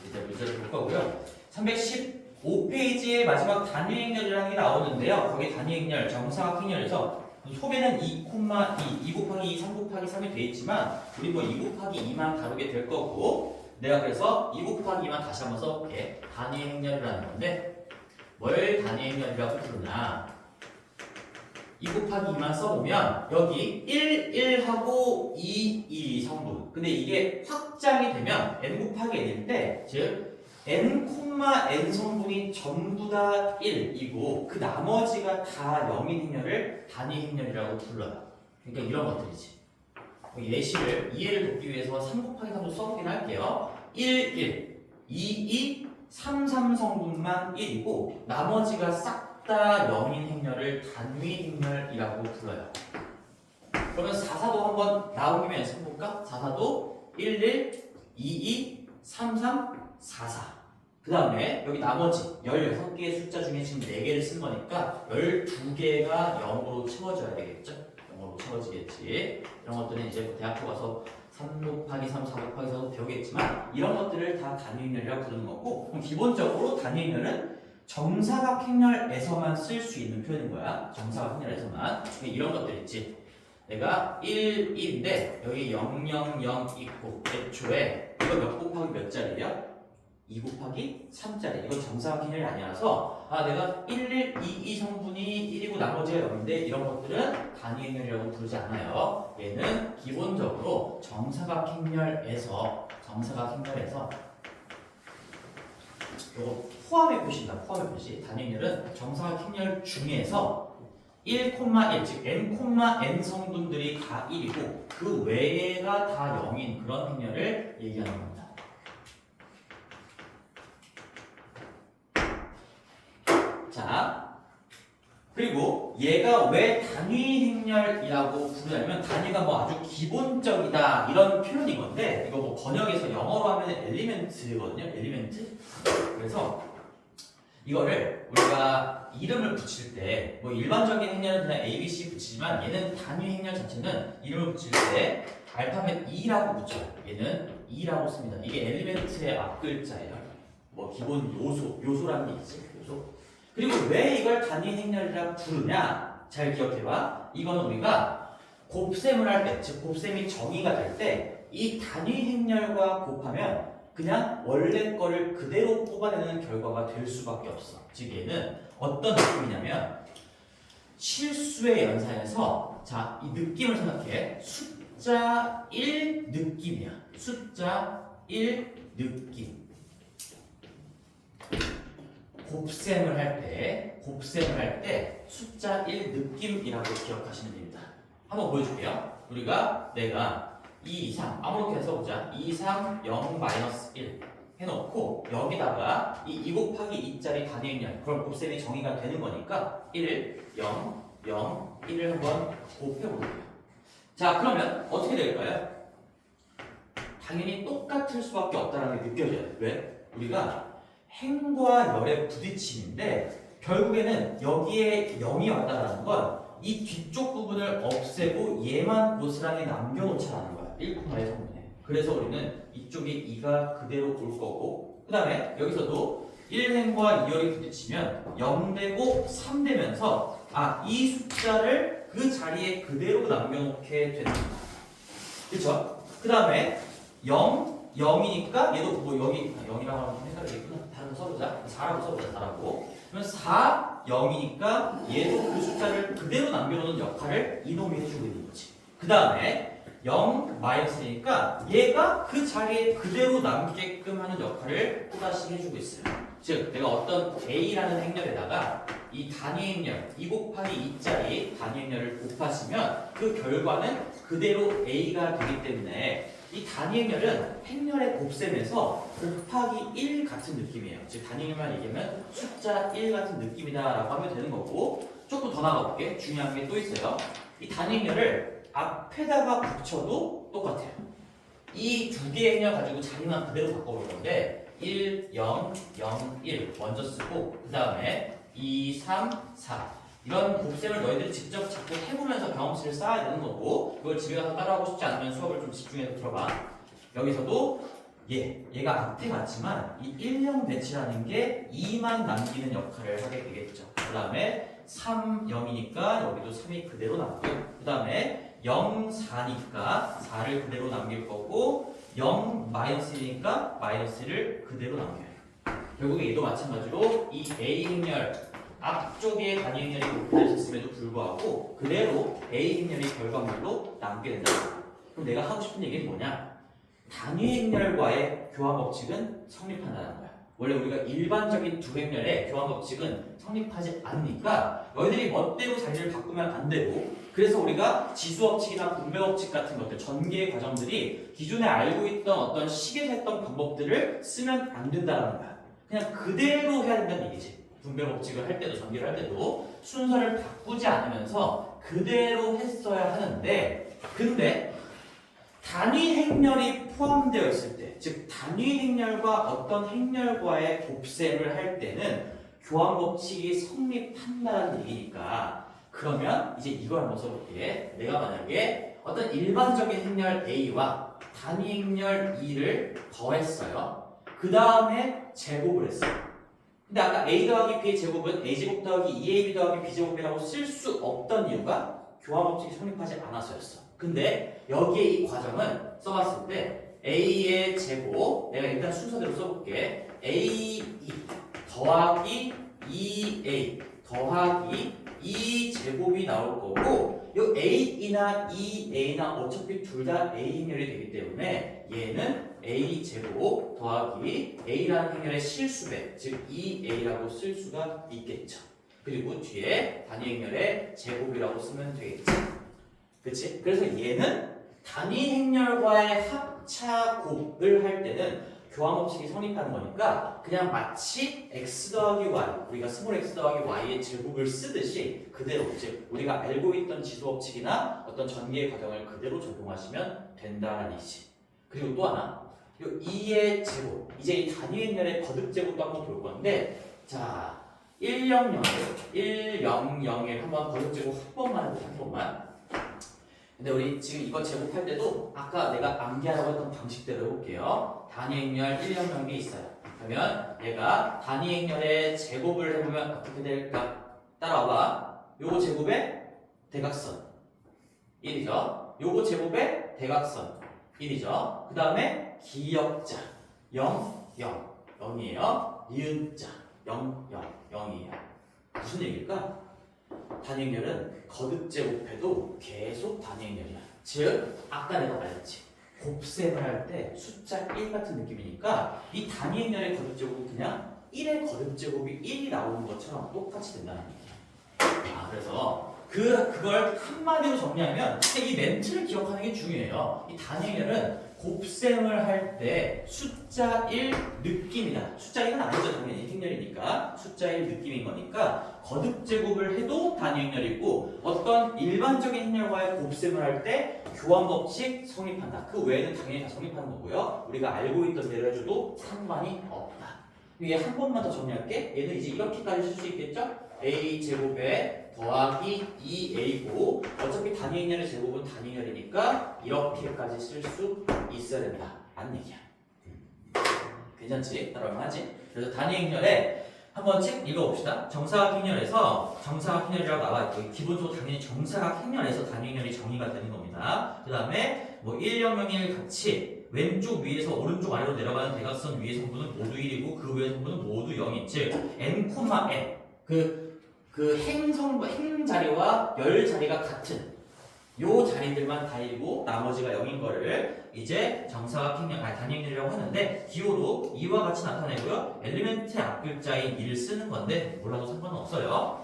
이제 문제를 볼 거고요. 315페이지의 마지막 단위행렬이라는 게 나오는데요. 거기 단위행렬, 정사각행렬에서 소개는 2, 2 곱하기 2, 3 곱하기 3이 돼 있지만 우리 뭐 2 곱하기 2만 다루게 될 거고 내가 그래서 2 곱하기 2만 다시 한번 써볼게. 단위행렬이라는 건데 뭘 단위행렬이라고 부르나 2 곱하기 2만 써보면 여기 1, 1하고 2, 2 성분 근데 이게 확장이 되면 n 곱하기 n일 때 즉 n, n 성분이 전부 다 1이고 그 나머지가 다 0인 행렬을 단위행렬이라고 불러요. 그러니까 이런 것들이지. 예시를 이해를 돕기 위해서 3 곱하기 3도 써보긴 할게요. 1, 1, 2, 2, 3, 3 성분만 1이고 나머지가 싹 다 0인 행렬을 단위행렬이라고 불러요. 그러면 4사도 한번 나온 김에 연습해볼까? 4사도 1, 1, 2, 2, 3, 3, 4, 4. 그 다음에 여기 나머지 16개의 숫자 중에 지금 4개를 쓴 거니까 12개가 0으로 채워져야 되겠죠? 0으로 채워지겠지. 이런 것들은 이제 대학교 가서 3 곱하기 3, 4 곱하기 4도 배우겠지만 이런 것들을 다 단위행렬이라고 부르는 거고 그럼 기본적으로 단위행렬은 정사각행렬에서만 쓸 수 있는 표현인 거야. 정사각행렬에서만. 이런 것들 있지. 내가 1, 2인데 여기 0, 0, 0 있고 애초에 이거 몇 곱하기 몇 자리예요? 2 곱하기 3짜리. 이건 정사각행렬이 아니라서 내가 1, 1, 2, 2 성분이 1이고 나머지가 0인데 이런 것들은 단위행렬이라고 부르지 않아요. 얘는 기본적으로 정사각행렬에서 이거 포함의 표시입니다. 포함의 표시. 단위행렬은 정사각행렬 중에서 1, 1, 즉 n, n 성분들이 다 1이고 그 외가 다 0인 그런 행렬을 얘기하는 겁니다. 자, 그리고 얘가 왜 단위행렬이라고 부르냐면 단위가 뭐 아주 기본적이다 이런 표현인 건데 이거 뭐 번역에서 영어로 하면 엘리멘트거든요. 엘리멘트. 그래서 이거를 우리가 이름을 붙일 때 뭐 일반적인 행렬은 그냥 A, B, C 붙이지만 얘는 단위행렬 자체는 이름을 붙일 때 알파벳 E라고 붙여요. 얘는 E라고 씁니다. 이게 엘리멘트의 앞글자예요. 뭐 기본 요소라는 게 있지. 요소. 그리고 왜 이걸 단위행렬이라고 부르냐? 잘 기억해봐. 이건 우리가 곱셈을 할 때, 즉 곱셈이 정의가 될 때 이 단위행렬과 곱하면 그냥 원래 거를 그대로 뽑아내는 결과가 될 수밖에 없어. 즉 얘는 어떤 느낌이냐면 실수의 연산에서 자, 이 느낌을 생각해. 숫자 1 느낌이야. 숫자 1 느낌. 곱셈을 할 때 숫자 1 느낌이라고 기억하시면 됩니다. 한번 보여줄게요. 내가 2, 3 아무렇게나 써보자. 2, 3, 0, 마이너스 1 해놓고 여기다가 이 2 곱하기 2짜리 단위행렬 그럼 곱셈이 정의가 되는 거니까 1, 0, 0, 1을 한번 곱해볼게요. 자, 그러면 어떻게 될까요? 당연히 똑같을 수밖에 없다는 게 느껴져요. 왜? 우리가 행과 열의 부딪힘인데 결국에는 여기에 0이 왔다라는 건 이 뒤쪽 부분을 없애고 얘만 고스란히 남겨놓자라는 거야. 1,1 성분에. 그래서 우리는 이쪽에 2가 그대로 올 거고 그 다음에 여기서도 1행과 2열이 부딪히면 0 되고 3 되면서 이 숫자를 그 자리에 그대로 남겨놓게 된다. 그쵸? 그 다음에 0, 0이니까 얘도 뭐 여기 0이라고 하면 좀 헷갈리겠구나. 다른 거 써보자. 4라고 써보자. 4라고. 그러면 4, 0이니까 얘도 그 숫자를 그대로 남겨놓는 역할을 이놈이 해주고 있는 거지. 그 다음에 0, 마이너스니까 얘가 그 자리에 그대로 남게끔 하는 역할을 또다시 해주고 있어요. 즉 내가 어떤 A라는 행렬에다가 이 단위행렬 2 곱하기 2짜리 단위행렬을 곱하시면 그 결과는 그대로 A가 되기 때문에 이 단위행렬은 행렬의 곱셈에서 곱하기 1 같은 느낌이에요. 즉 단위행렬만 얘기하면 숫자 1 같은 느낌이다라고 하면 되는 거고 조금 더 나가볼게. 중요한 게 또 있어요. 이 단위행렬을 앞에다가 붙여도 똑같아요. 이 두 개의 행렬 가지고 자리만 그대로 바꿔볼 건데 1, 0, 0, 1 먼저 쓰고 그 다음에 2, 3, 4 이런 곱셈을 너희들이 직접 자꾸 해보면서 경험치를 쌓아야 되는 거고 그걸 집에 가서 따라하고 싶지 않으면 수업을 좀 집중해서 들어봐. 여기서도 얘가 앞에 같지만 이 1형 배치라는 게 2만 남기는 역할을 하게 되겠죠. 그 다음에 3, 0이니까 여기도 3이 그대로 남고요. 그 다음에 0, 4니까 4를 그대로 남길 거고 0, 마이너스니까 마이너스를 그대로 남겨요. 결국에 얘도 마찬가지로 이 A 행렬 앞쪽에 단위 행렬이 곱해졌음에도 불구하고 그대로 A 행렬이 결과물로 남게 된다. 그럼 내가 하고 싶은 얘기는 뭐냐? 단위 행렬과의 교환 법칙은 성립한다는 거야. 원래 우리가 일반적인 두 행렬의 교환 법칙은 성립하지 않으니까 너희들이 멋대로 자리를 바꾸면 안 되고, 그래서 우리가 지수 법칙이나 분배 법칙 같은 것들, 전개 과정들이 기존에 알고 있던 어떤 식에서 했던 방법들을 쓰면 안 된다는 거야. 그냥 그대로 해야 된다는 얘기지. 분배 법칙을 할 때도 전개를 할 때도 순서를 바꾸지 않으면서 그대로 했어야 하는데, 근데 단위 행렬이 포함되어 있을 때, 즉 단위 행렬과 어떤 행렬과의 곱셈을 할 때는 교환 법칙이 성립한다는 얘기니까, 그러면 이제 이걸 한번 써볼게. 내가 만약에 어떤 일반적인 행렬 A와 단위 행렬 E를 더했어요. 그 다음에 제곱을 했어. 근데 아까 A 더하기 B의 제곱은 A제곱 더하기 2AB 더하기 B제곱이라고 쓸 수 없던 이유가 교환 법칙이 성립하지 않아서였어. 근데 여기에 이 과정은 써봤을 때 A의 제곱, 내가 일단 순서대로 써볼게. A 더하기 2A 더하기 2제곱이 나올 거고, 이 A이나 2A나 어차피 둘 다 A 행렬이 되기 때문에 얘는 A제곱 더하기 A라는 행렬의 실수배, 즉 2A라고 쓸 수가 있겠죠. 그리고 뒤에 단위 행렬의 제곱이라고 쓰면 되겠지. 그치? 그래서 얘는 단위 행렬과의 합차곱을 할 때는 교환 법칙이 성립하는 거니까 그냥 마치 x 더하기 y, 우리가 스몰 x 더하기 y의 제곱을 쓰듯이 그대로, 즉 우리가 알고 있던 지수 법칙이나 어떤 전개 과정을 그대로 적용하시면 된다는 얘기지. 그리고 또 하나, 이 2의 제곱, 이제 이 단위 행렬의 거듭 제곱도 한번 볼 건데, 자 100, 100을 한번 거듭 제곱 한 번만 해보자. 한 번만. 근데 우리 지금 이거 제곱할 때도 아까 내가 암기하라고 했던 방식대로 해볼게요. 단위 행렬 100이 있어요. 그러면 얘가 단위 행렬의 제곱을 해보면 어떻게 될까? 따라와봐. 요거 제곱의 대각선 1이죠. 요거 제곱의 대각선 1이죠. 그 다음에 기역자 0, 0, 0이에요. 니은자 0, 0, 0이에요. 무슨 얘기일까? 단위 행렬은 거듭 제곱해도 계속 단위 행렬이야. 즉 아까 내가 말했지, 곱셈을 할 때 숫자 1 같은 느낌이니까 이 단위 행렬의 거듭 제곱은 그냥 1의 거듭 제곱이 1이 나오는 것처럼 똑같이 된다는 얘기야. 그래서 그걸 한마디로 정리하면 이 멘트를 기억하는 게 중요해요. 이 단위 행렬은 곱셈을 할 때 숫자 1 느낌이다. 숫자 1은 아니죠. 당연히 행렬이니까. 숫자 1 느낌인 거니까 거듭 제곱을 해도 단위 행렬이고, 어떤 일반적인 행렬과의 곱셈을 할 때 교환 법칙 성립한다. 그 외에는 당연히 다 성립하는 거고요. 우리가 알고 있던 대로 해줘도 상관이 없다. 얘 한 번만 더 정리할게. 얘는 이제 이렇게까지 쓸 수 있겠죠? A 제곱에 더하기 2A고, 어차피 단위 행렬의 제곱은 단위 행렬이니까 이렇게까지 쓸 수 있어야 된다. 맞는 얘기야. 괜찮지? 따라오면 하지? 그래서 단위 행렬에 한번 책 읽어봅시다. 정사각 행렬에서 정사각 행렬이라고 나와있고, 기본적으로 당연히 정사각 행렬에서 단위 행렬이 정의가 되는 겁니다. 그 다음에 뭐 1,0,0,1 같이 왼쪽 위에서 오른쪽 아래로 내려가는 대각선 위의 성분은 모두 1이고 그 외의 성분은 모두 0이, 즉 n, n 그 행 자리와 열 자리가 같은 요 자리들만 다 1이고 나머지가 0인 거를 이제 정사각 행렬, 단위 행렬이라고 하는데, 기호로 이와 같이 나타내고요. 엘리멘트의 앞글자인 1을 쓰는 건데 몰라도 상관은 없어요.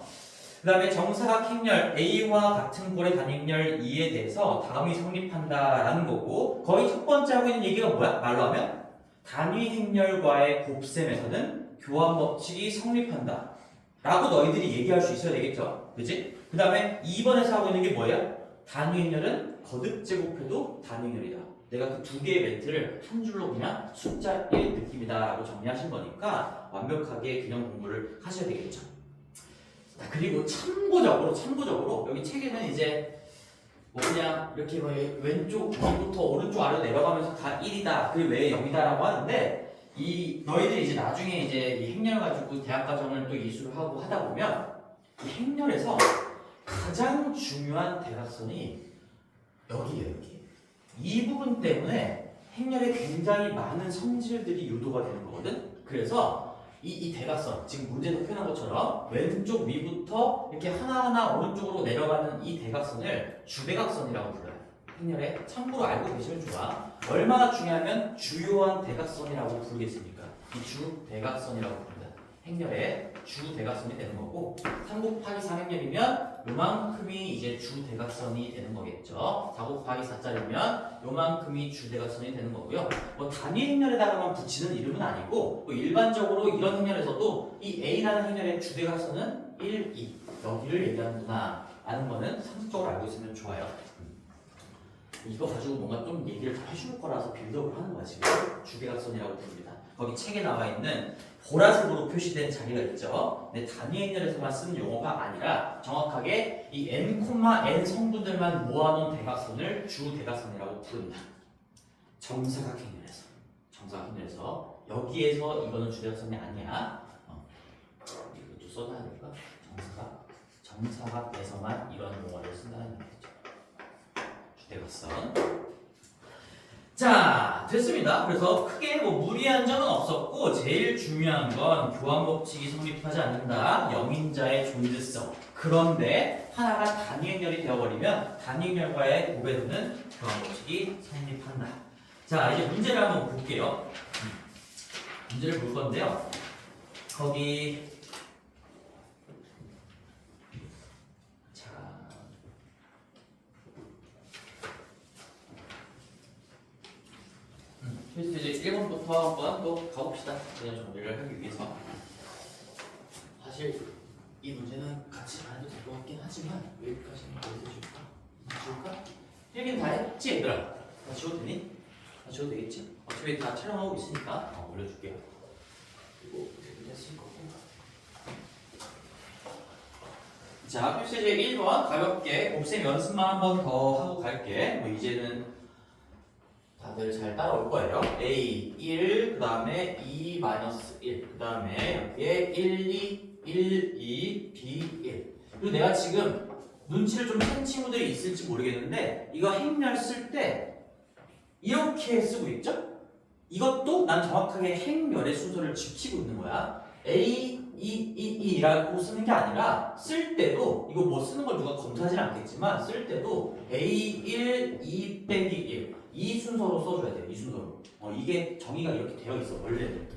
그 다음에 정사각 행렬 A와 같은 꼴의 단위 행렬 2에 대해서 다음이 성립한다라는 거고, 거의 첫 번째 하고 있는 얘기가 뭐야? 말로 하면 단위 행렬과의 곱셈에서는 교환 법칙이 성립한다 라고 너희들이 얘기할 수 있어야 되겠죠? 그치? 그 다음에 2번에서 하고 있는 게 뭐예요? 단위 행렬은 거듭 제곱해도 단위 행렬이다. 내가 그 두 개의 멘트를 한 줄로 그냥 숫자 1 느낌이다 라고 정리하신 거니까 완벽하게 균형 공부를 하셔야 되겠죠. 자, 그리고 참고적으로 여기 책에는 이제 뭐 그냥 이렇게 뭐 왼쪽 위부터 오른쪽 아래로 내려가면서 다 1이다 그 외에 0이다라고 하는데 이 너희들이 이제 나중에 이제 이 행렬 가지고 대학 과정을 또 이수를 하고 하다 보면 이 행렬에서 가장 중요한 대각선이 여기예요. 여기 이 부분 때문에 행렬에 굉장히 많은 성질들이 유도가 되는 거거든. 그래서 이 대각선 지금 문제도 표현한 것처럼 왼쪽 위부터 이렇게 하나하나 오른쪽으로 내려가는 이 대각선을 주대각선이라고 불러요. 행렬에 참고로 알고 계시면 좋아. 얼마나 중요하면 주요한 대각선이라고 부르겠습니까? 이 주대각선이라고 부릅니다. 행렬의 주대각선이 되는 거고 3 곱하기 3행렬이면 요만큼이 이제 주대각선이 되는 거겠죠. 4 곱하기 4짜리면 요만큼이 주대각선이 되는 거고요. 뭐 단위 행렬에다가만 붙이는 이름은 아니고 뭐 일반적으로 이런 행렬에서도 이 A라는 행렬의 주대각선은 1, 2 여기를 얘기하는구나 라는 거는 상식적으로 알고 있으면 좋아요. 이거 가지고 뭔가 좀 얘기를 더 해줄 거라서 빌드업을 하는 거야. 지금 주대각선이라고 부릅니다. 거기 책에 나와 있는 보라색으로 표시된 자리가 있죠. 근데 단위 행렬에서만 쓰는 용어가 아니라 정확하게 이 n, n 성분들만 모아놓은 대각선을 주대각선이라고 부릅니다. 정사각 행렬에서 여기에서 이거는 주대각선이 아니야. 이것도 써놔야 될까? 정사각에서만 이런 용어를 쓴다는 얘기죠. 주대각선. 자, 됐습니다. 그래서 크게 뭐 무리한 점은 없었고 제일 중요한 건 교환법칙이 성립하지 않는다. 영인자의 존재성. 그런데 하나가 단위행렬이 되어버리면 단위행렬과의 고배도는 교환법칙이 성립한다. 자, 이제 문제를 한번 볼게요. 문제를 볼 건데요. 거기 그래서 이제 1번부터 한번 또 가봅시다. 그냥 정리를 하기 위해서. 사실 이 문제는 같이 안 해도 될 것 같긴 하지만 여기까지는 어디서 줄까? 필기는 다 했지 얘들아? 다 지워도 되니? 다 지워도 되겠지? 어차피 다 촬영하고 있으니까 올려줄게요. 그리고 문제 쓸 거고. 자, 필수제 1번 가볍게 곱셈 연습만 한 번 더 하고 갈게. 뭐 이제는 다들 잘 따라올 거예요. A 1, 그 다음에 2 마이너스 1, 그 다음에 여기에 1, 2, 1, 2, B 1. 그리고 내가 지금 눈치를 좀 챈 친구들이 있을지 모르겠는데 이거 행렬 쓸 때 이렇게 쓰고 있죠? 이것도 난 정확하게 행렬의 순서를 지키고 있는 거야. A, 2, 2라고 쓰는 게 아니라 쓸 때도 이거 뭐 쓰는 걸 누가 검사하진 않겠지만 쓸 때도 A 1, 2 빼기 1 이 순서로 써줘야 돼요. 이 순서로. 이게 정의가 이렇게 되어 있어. 원래는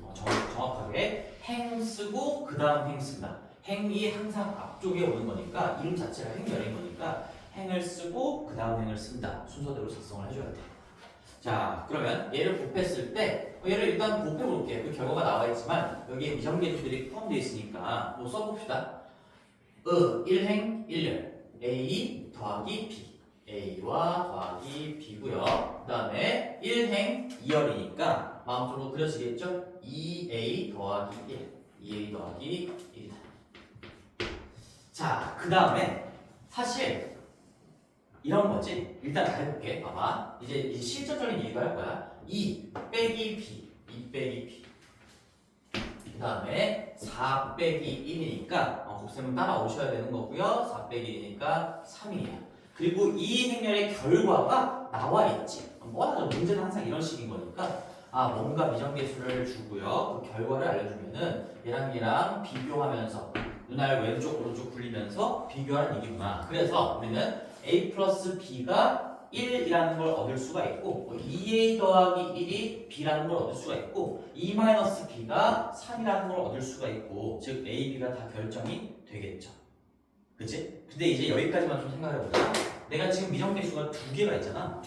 정확하게 행 쓰고 그 다음 행 쓴다. 행이 항상 앞쪽에 오는 거니까 이름 자체가 행렬인 거니까 행을 쓰고 그 다음 행을 쓴다. 순서대로 작성을 해줘야 돼. 자, 그러면 얘를 곱했을 때 얘를 일단 곱해볼게. 그 결과가 나와 있지만 여기에 미정계수들이 포함되어 있으니까 뭐 써봅시다. 1행 1열 A 더하기 B A와 더하기 B고요. 그 다음에 1행 2열이니까 마음속으로 그려지겠죠? 2A 더하기 1 2A 더하기 1이다. 자, 그 다음에 사실 이런 거지. 일단 다 해볼게. 봐봐. 이제 실질적인 얘기가 할 거야. 2 빼기 B 2 빼기 B 그 다음에 4 빼기 1이니까 곱셈은 따라오셔야 되는 거고요. 4 빼기 1이니까 3이에요. 그리고 이 행렬의 결과가 나와 있지. 뻔하죠. 문제는 항상 이런 식인 거니까 뭔가 미정계수를 주고요. 그 결과를 알려주면은 얘랑 비교하면서 눈알 왼쪽 오른쪽 굴리면서 비교하는 얘기구나. 그래서 우리는 A 플러스 B가 1이라는 걸 얻을 수가 있고 2A 더하기 1이 B라는 걸 얻을 수가 있고 2 마이너스 B가 3이라는 걸 얻을 수가 있고 즉 A, B가 다 결정이 되겠죠. 그치? 근데 이제 여기까지만 좀 생각해보자. 내가 지금 미정계수가 두 개가 있잖아.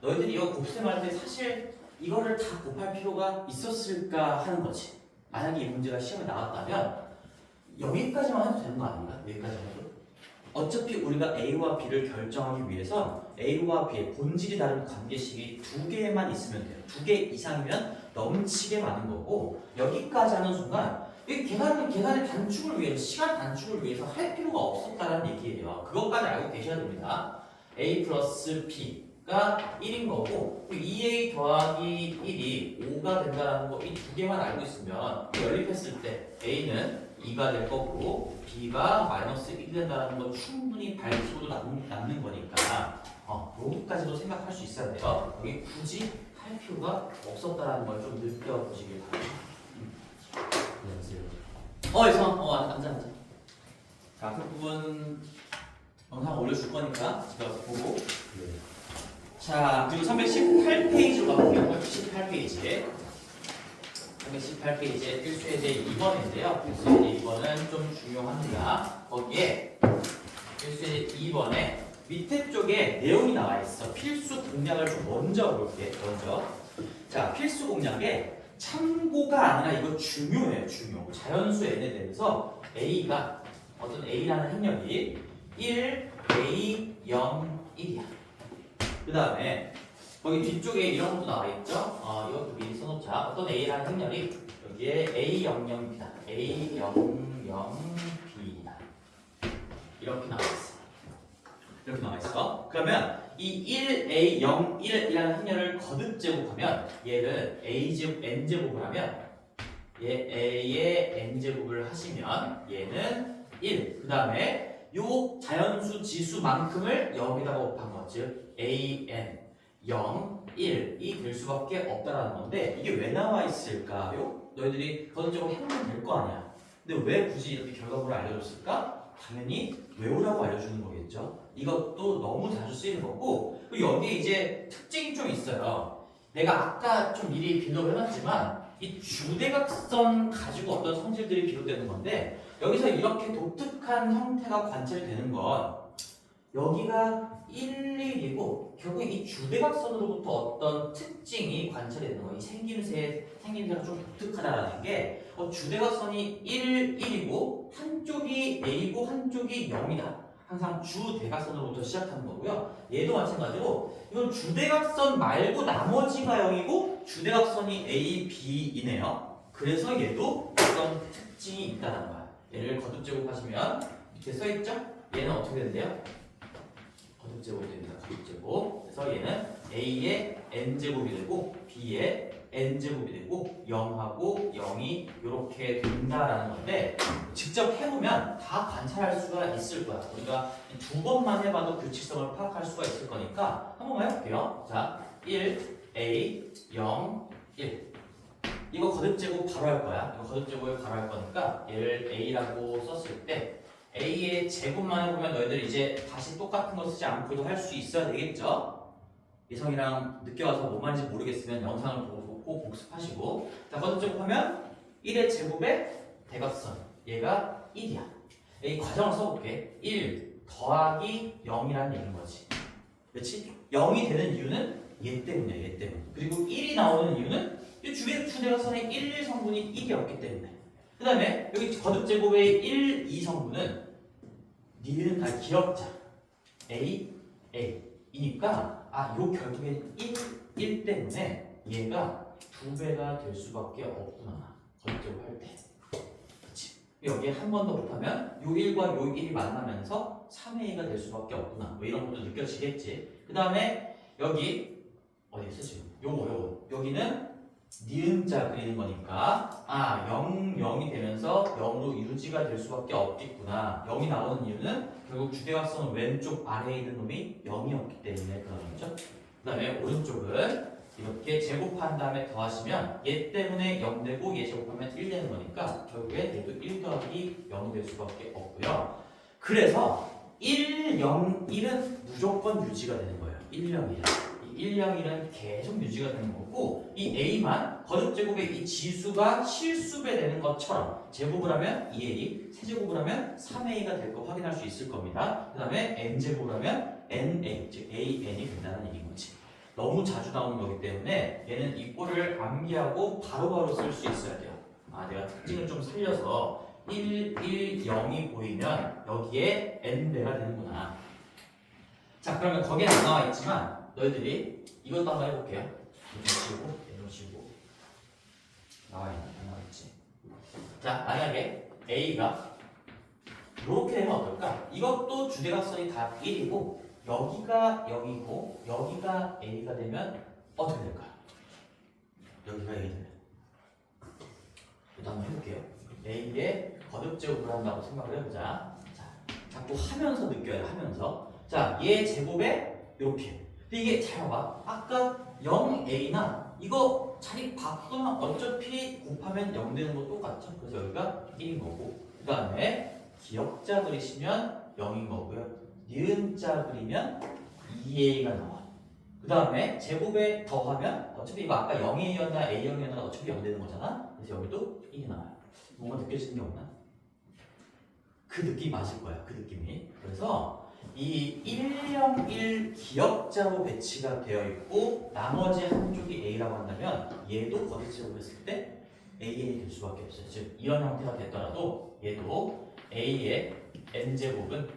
너희들이 이거 곱셈할 때 사실 이거를 다 곱할 필요가 있었을까 하는 거지. 만약에 이 문제가 시험에 나왔다면 여기까지만 해도 되는 거 아닌가? 여기까지만 해도. 어차피 우리가 A와 B를 결정하기 위해선 A와 B의 본질이 다른 관계식이 두 개만 있으면 돼요. 두 개 이상이면 넘치게 많은 거고 여기까지 하는 순간 이 계산의 단축을 위해서 시간 단축을 위해서 할 필요가 없었다는 얘기예요. 그것까지 알고 계셔야 됩니다. A 플러스 B가 1인 거고 2A 더하기 1이 5가 된다는 거 이 두 개만 알고 있으면 연립했을 때 A는 2가 될 거고 B가 마이너스 1이 된다는 건 충분히 밝히고도 남는 거니까 여기까지도 생각할 수 있어야 돼요. 여기 굳이 할 필요가 없었다라는 걸 좀 느껴보시길 바랍니다. 안녕하세요. 앉아. 자, 그 부분 영상 올려줄 거니까 집에 가서 보고. 자, 그리고 318페이지로 가볼게요. 318페이지. 318페이지에 필수의 제 2번인데요. 필수의 제 2번은 좀 중요합니다. 거기에 필수의 제 2번에 밑에 쪽에 내용이 나와 있어. 필수 공략을 좀 먼저 볼게. 자, 필수 공략에 참고가 아니라 이거 중요해요. 자연수 n에 대해서 a가 어떤 a라는 행렬이 1, a, 0, 1이야. 그 다음에 거기 뒤쪽에 이런 것도 나와 있죠. 이것도 미리 써놓자. 어떤 a라는 행렬이 여기에 a, 0, 0, b다. a, 0, 0, b다. 이렇게 나와 있어. 그러면 이 1a, 0, 1이라는 행렬을 거듭 제곱하면 얘를 a제곱, n제곱을 하면 얘 a의 n제곱을 하시면 얘는 1. 그 다음에 요 자연수 지수만큼을 여기다가 곱한 거, 즉 an 0, 1이 될 수밖에 없다라는 건데 이게 왜 나와 있을까요? 너희들이 거듭적으로 해보면 될 거 아니야. 근데 왜 굳이 이렇게 결과물을 알려줬을까? 당연히 외우라고 알려주는 거겠죠. 이것도 너무 자주 쓰이는 거고, 그리고 여기에 이제 특징이 좀 있어요. 내가 아까 좀 미리 빌드업 해놨지만 이 주대각선 가지고 어떤 성질들이 비롯되는 건데 여기서 이렇게 독특한 형태가 관찰되는 건 여기가 1, 1이고 결국 이 주대각선으로부터 어떤 특징이 관찰이 되는 거예요. 이 생김새가 좀 독특하다라는 게 주대각선이 1, 1이고 한쪽이 A고 한쪽이 0이다. 항상 주대각선으로부터 시작하는 거고요. 얘도 마찬가지로 이건 주대각선 말고 나머지가 0이고 주대각선이 A, B이네요. 그래서 얘도 어떤 특징이 있다는 거야. 얘를 거듭 제곱하시면 밑에 써있죠? 얘는 어떻게 된대요? 거듭제곱이 됩니다. 거듭제곱. 그래서 얘는 A의 n제곱이 되고 B의 n제곱이 되고 0하고 0이 이렇게 된다라는 건데 직접 해보면 다 관찰할 수가 있을 거야. 우리가 두 번만 해봐도 규칙성을 파악할 수가 있을 거니까 한 번만 해볼게요. 자, 1, A, 0, 1 이거 거듭제곱 바로 할 거야. 이거 거듭제곱을 바로 할 거니까 얘를 A라고 썼을 때 A의 제곱만 해보면 너희들 이제 다시 똑같은 거 쓰지 않고도 할 수 있어야 되겠죠? 예성이랑 늦게 와서 뭔 말인지 모르겠으면 영상을 보고 꼭 복습하시고 자, 거듭제곱하면 1의 제곱의 대각선 얘가 1이야. 이 과정을 써볼게. 1 더하기 0이라는 얘기인 거지. 그렇지? 0이 되는 이유는 얘 때문이야. 얘 때문에. 그리고 1이 나오는 이유는 이 주대각선의 1, 1성분이 1이었기 때문에. 그 다음에 여기 거듭제곱의 1, 2성분은 니은 다 기억자 A, A이니까 요 결국엔 1 때문에 얘가 2배가 될 수밖에 없구나. 거듭제곱 할 때. 그치? 여기에 한 번 더 곱하면 요 1과 요 1이 만나면서 3A가 될 수밖에 없구나. 뭐 이런 것도 느껴지겠지. 그 다음에 여기 어디 있어 지금? 요거 여기는 니은자 그리는 거니까 0, 0이 되면서 0으로 유지가 될 수밖에 없겠구나. 0이 나오는 이유는 결국 주대각선 왼쪽 아래에 있는 놈이 0이었기 때문에 그런 거죠. 그 다음에 오른쪽은 이렇게 제곱한 다음에 더하시면 얘 때문에 0 되고 얘 제곱하면 1 되는 거니까 결국에 얘도 1 더하기 0이 될 수밖에 없고요. 그래서 1, 0, 1은 무조건 유지가 되는 거예요. 1, 0, 1. 1, 0, 1은 계속 유지가 되는 거고 이 A만 거듭제곱의 이 지수가 실수배 되는 것처럼 제곱을 하면 2A, 세제곱을 하면 3A가 될 거 확인할 수 있을 겁니다. 그 다음에 N제곱을 하면 NA, 즉 AN이 된다는 얘기인 거지. 너무 자주 나오는 거기 때문에 얘는 이 꼴을 암기하고 바로바로 쓸 수 있어야 돼요. 내가 특징을 좀 살려서 1, 1, 0이 보이면 여기에 N배가 되는구나. 자, 그러면 거기에 안 나와 있지만 너희들이 이것도 한번 해볼게요. 이런 식으로 나와 있지. 자, 만약에 A가 이렇게 되면 어떨까? 이것도 주대각선이 다 1이고 여기가 0이고 여기가 A가 되면 어떻게 될까요? 여기가 A 되면 일단 한번 해볼게요. A의 거듭제곱을 한다고 생각을 해보자. 자, 자꾸 하면서 느껴요. 하면서. 자, 얘 제곱에 이렇게. 근데 이게 잘 봐봐. 아까 0A나 이거 자리 바꾸면 어차피 곱하면 0 되는 거 똑같죠? 그래서 여기가 1인 거고. 그 다음에 기역자 그리시면 0인 거고요. 니은자 그리면 2A가 나와. 그 다음에 제곱에 더하면 어차피 이거 아까 0A였나 A0이었나 어차피 0 되는 거잖아. 그래서 여기도 1이 나와요. 뭔가 느껴지는 게 없나? 그 느낌 맞을 거야. 그 느낌이. 그래서 이 101 기역자로 배치가 되어 있고 나머지 한쪽이 A라고 한다면 얘도 거듭제곱을 했을 때 AN이 될 수밖에 없어요. 즉 이런 형태가 됐더라도 얘도 A의 n제곱은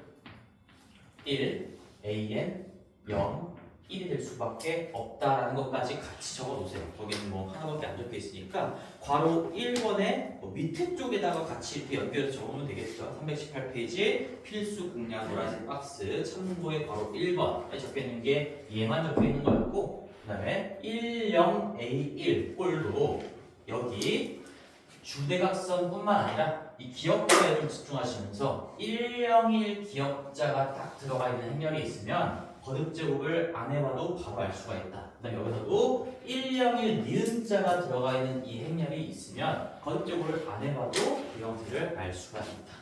1, AN 0, 1이 될 수밖에 없다라는 것까지 같이 적어 놓으세요. 거기는 뭐 하나밖에 안 적혀 있으니까 괄호 1번에 밑에 쪽에다가 같이 이렇게 연결해서 적어 놓으면 되겠죠. 318페이지 필수 공략 노란색 박스 참고의 괄호 1번에 적혀 있는 게 얘만 적혀 있는 거였고, 그 다음에 10A1 꼴로 여기 주대각선뿐만 아니라 이 기역자에 좀 집중하시면서 101 기역자가 딱 들어가 있는 행렬이 있으면 거듭제곱을 안 해봐도 바로 알 수가 있다. 그다음에 여기서도 101 니은자가 들어가 있는 이 행렬이 있으면 거듭제곱을 안 해봐도 그 형태를 알 수가 있다.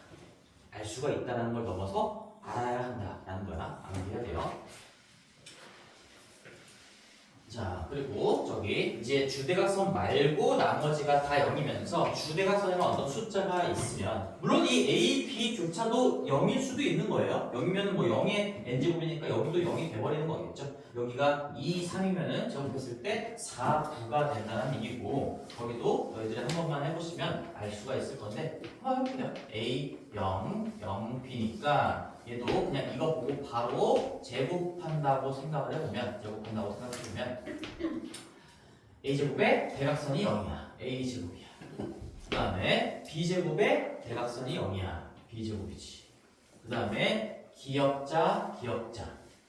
알 수가 있다는 걸 넘어서 알아야 한다라는 거야. 암기해야 돼요. 자, 그리고 저기 이제 주대각선 말고 나머지가 다 0이면서 주대각선에는 어떤 숫자가 있으면 물론 이 A, B조차도 0일 수도 있는 거예요. 0이면 뭐 0의 n제곱이니까 여기도 0이 돼버리는 거겠죠. 여기가 2, 3이면은 제곱했을 때 4, 9가 된다는 얘기고 거기도 너희들이 한 번만 해보시면 알 수가 있을 건데 한번 해볼게요. A, 0, 0, B니까 얘도 그냥 이거 보고 바로 제곱한다고 생각을 해보면 A제곱의 대각선이 0이야. A제곱이야. 그 다음에 B제곱의 대각선이 0이야. B제곱이지. 그 다음에 기역자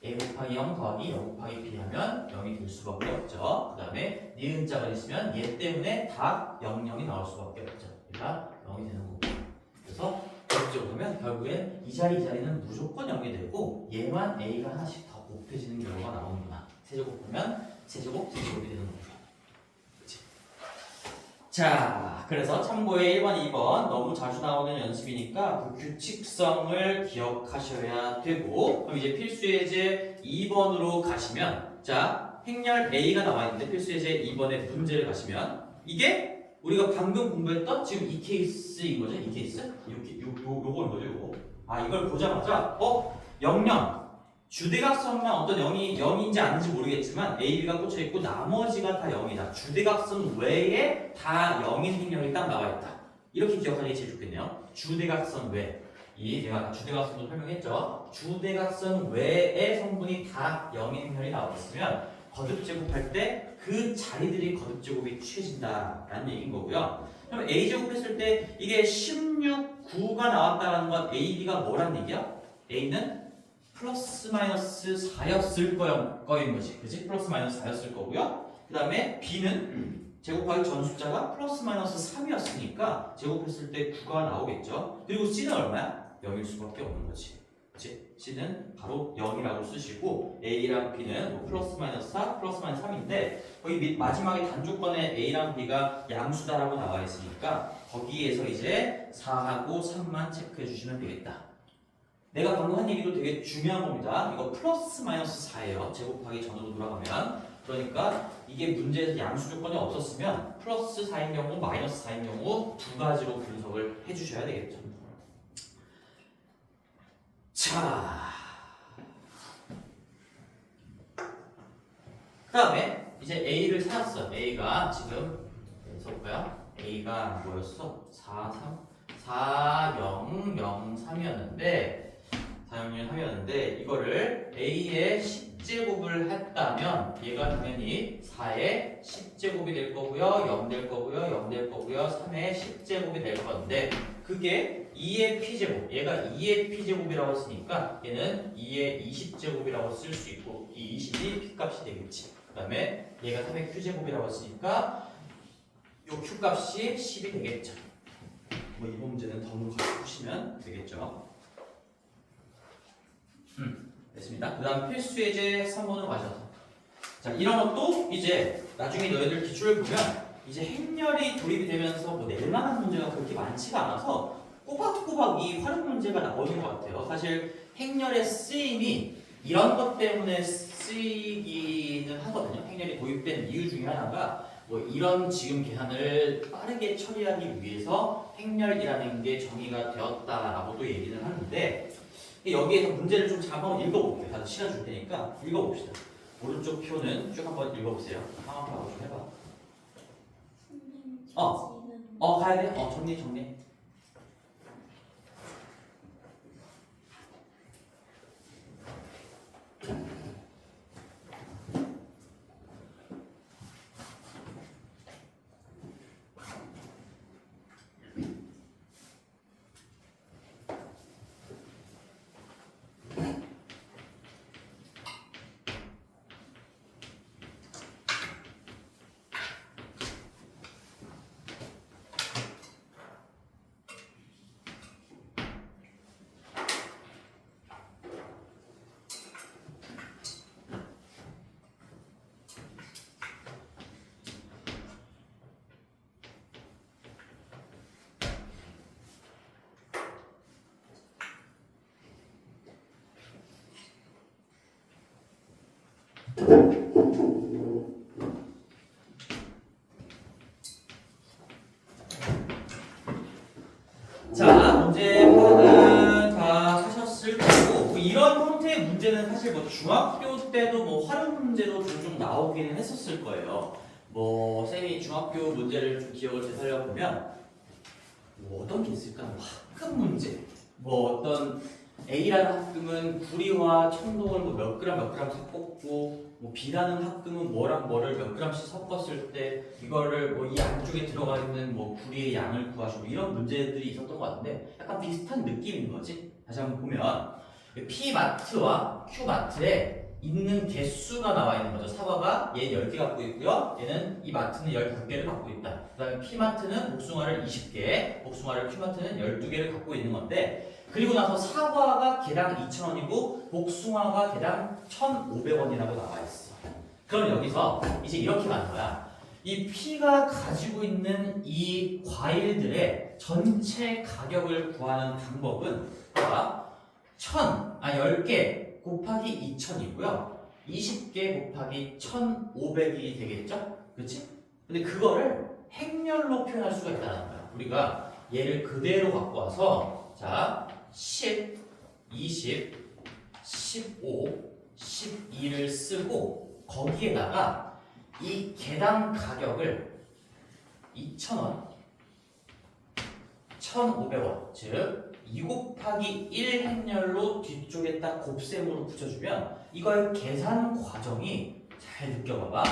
A 곱하기 0 더하기 0 곱하기 B 하면 0이 될 수밖에 없죠. 그 다음에 니은자가 있으면 얘 때문에 다 0, 0이 나올 수밖에 없죠. 그러니까 0이 되는 거고. 그래서 거듭제곱 하면 결국엔 이 자리는 무조건 0이 되고 얘만 A가 하나씩 더 곱해지는 경우가 나오는구나. 세제곱 보면 세제곱이 되는 거죠. 그치? 자, 그래서 참고에 1번, 2번 너무 자주 나오는 연습이니까 그 규칙성을 기억하셔야 되고 그럼 이제 필수예제 2번으로 가시면 자, 행렬 A가 나와 있는데 필수예제 2번의 문제를 가시면 이게 우리가 방금 공부했던 지금 이 케이스인 거죠? 이 케이스? 요거인 거죠, 요거. 아, 이걸 보자마자 00 주대각선만 어떤 0인지 아닌지 모르겠지만 A, B가 꽂혀 있고 나머지가 다 0이다. 주대각선 외에 다 0인 행렬이 딱 나와 있다. 이렇게 기억하는 게 제일 좋겠네요. 주대각선 외. 내가 주대각선도 설명했죠. 주대각선 외의 성분이 다 0인 행렬이 나와 있으면 거듭제곱할 때 그 자리들이 거듭제곱이 취해진다라는 얘기인 거고요. 그럼 A제곱 했을 때 이게 16, 9가 나왔다는 건 A, B가 뭐란 얘기야? A는 플러스 마이너스 4였을 거인 거지. 그치? 플러스 마이너스 4였을 거고요. 그 다음에 B는 제곱하기 전 숫자가 플러스 마이너스 3이었으니까 제곱했을 때 9가 나오겠죠. 그리고 C는 얼마야? 0일 수밖에 없는 거지. 그치? C는 바로 0이라고 쓰시고 A랑 B는 뭐 플러스 마이너스 4, 플러스 마이너스 3인데 거기 마지막에 단조건에 A랑 B가 양수다라고 나와 있으니까 거기에서 이제 4하고 3만 체크해 주시면 되겠다. 내가 방금 한 얘기도 되게 중요한 겁니다. 이거 플러스 마이너스 4예요. 제곱하기 전으로 돌아가면. 그러니까 이게 문제에서 양수 조건이 없었으면 플러스 4인 경우, 마이너스 4인 경우 두 가지로 분석을 해주셔야 되겠죠. 자, 그 다음에 이제 A를 찾았어. A가 지금 써볼까요? A가 뭐였어? 4, 0, 0, 3이었는데 이거를 A의 6제곱을 했다면 얘가 당연히 4의 10제곱이 될 거고요. 0 될 거고요. 0 될 거고요. 3의 10제곱이 될 건데 그게 2의 p제곱. 얘가 2의 p제곱이라고 했으니까 얘는 2의 20제곱이라고 쓸 수 있고 이 20이 p값이 되겠지. 그 다음에 얘가 3의 q제곱이라고 했으니까 요 q값이 10이 되겠죠. 뭐 이번 문제는 덤으로 같이 푸시면 되겠죠. 됐습니다. 그 다음 필수 예제 3번으로 가셔서 자 이런 것도 이제 나중에 너희들 기출을 보면 이제 행렬이 도입이 되면서 뭐 낼만한 문제가 그렇게 많지가 않아서 꼬박꼬박 이 활용 문제가 나오는 것 같아요. 사실 행렬의 쓰임이 이런 것 때문에 쓰이기는 하거든요. 행렬이 도입된 이유 중에 하나가 뭐 이런 지금 계산을 빠르게 처리하기 위해서 행렬이라는 게 정의가 되었다라고도 얘기는 하는데 여기에서 문제를 좀 잘 한번 읽어볼게요. 다들 시간 줄 테니까 읽어봅시다. 오른쪽 표는 쭉 한번 읽어보세요. 상황하고 좀 해봐. 가야 돼? 정리. 자, 문제 파악은 다 하셨을 거고 뭐 이런 형태의 문제는 사실 뭐 중학교 때도 뭐 활용 문제로 종종 나오기는 했었을 거예요. 뭐 쌤이 중학교 문제를 좀 기억을 되살려 보면 뭐 어떤 게 있을까? 뭐 합금 문제, 뭐 어떤 A라는 합금은 구리와 청동을 뭐 몇 그램 섞었고 뭐 B라는 합금은 뭐랑 뭐를 몇 그램씩 섞었을 때 이거를 뭐 이 안쪽에 들어가 있는 뭐 구리의 양을 구하시고 이런 문제들이 있었던 것 같은데 약간 비슷한 느낌인 거지. 다시 한번 보면 P 마트와 Q 마트에 있는 개수가 나와 있는 거죠. 사과가 얘 10개 갖고 있고요. 얘는 이 마트는 15개를 갖고 있다. 그 다음에 P 마트는 복숭아를 20개, 복숭아를 Q 마트는 12개를 갖고 있는 건데 그리고 나서 사과가 개당 2,000원이고 복숭아가 개당 1,500원이라고 나와 있어. 그럼 여기서 이제 이렇게 가는 거야. 이 P가 가지고 있는 이 과일들의 전체 가격을 구하는 방법은 10개 곱하기 2,000이고요. 20개 곱하기 1,500이 되겠죠? 그렇지? 근데 그거를 행렬로 표현할 수가 있다는 거야. 우리가 얘를 그대로 갖고 와서 자 10, 20, 15, 12를 쓰고 거기에다가 이 개당 가격을 2,000원, 1,500원, 즉 2 곱하기 1 행렬로 뒤쪽에 딱 곱셈으로 붙여주면 이거의 계산 과정이 잘 느껴봐봐.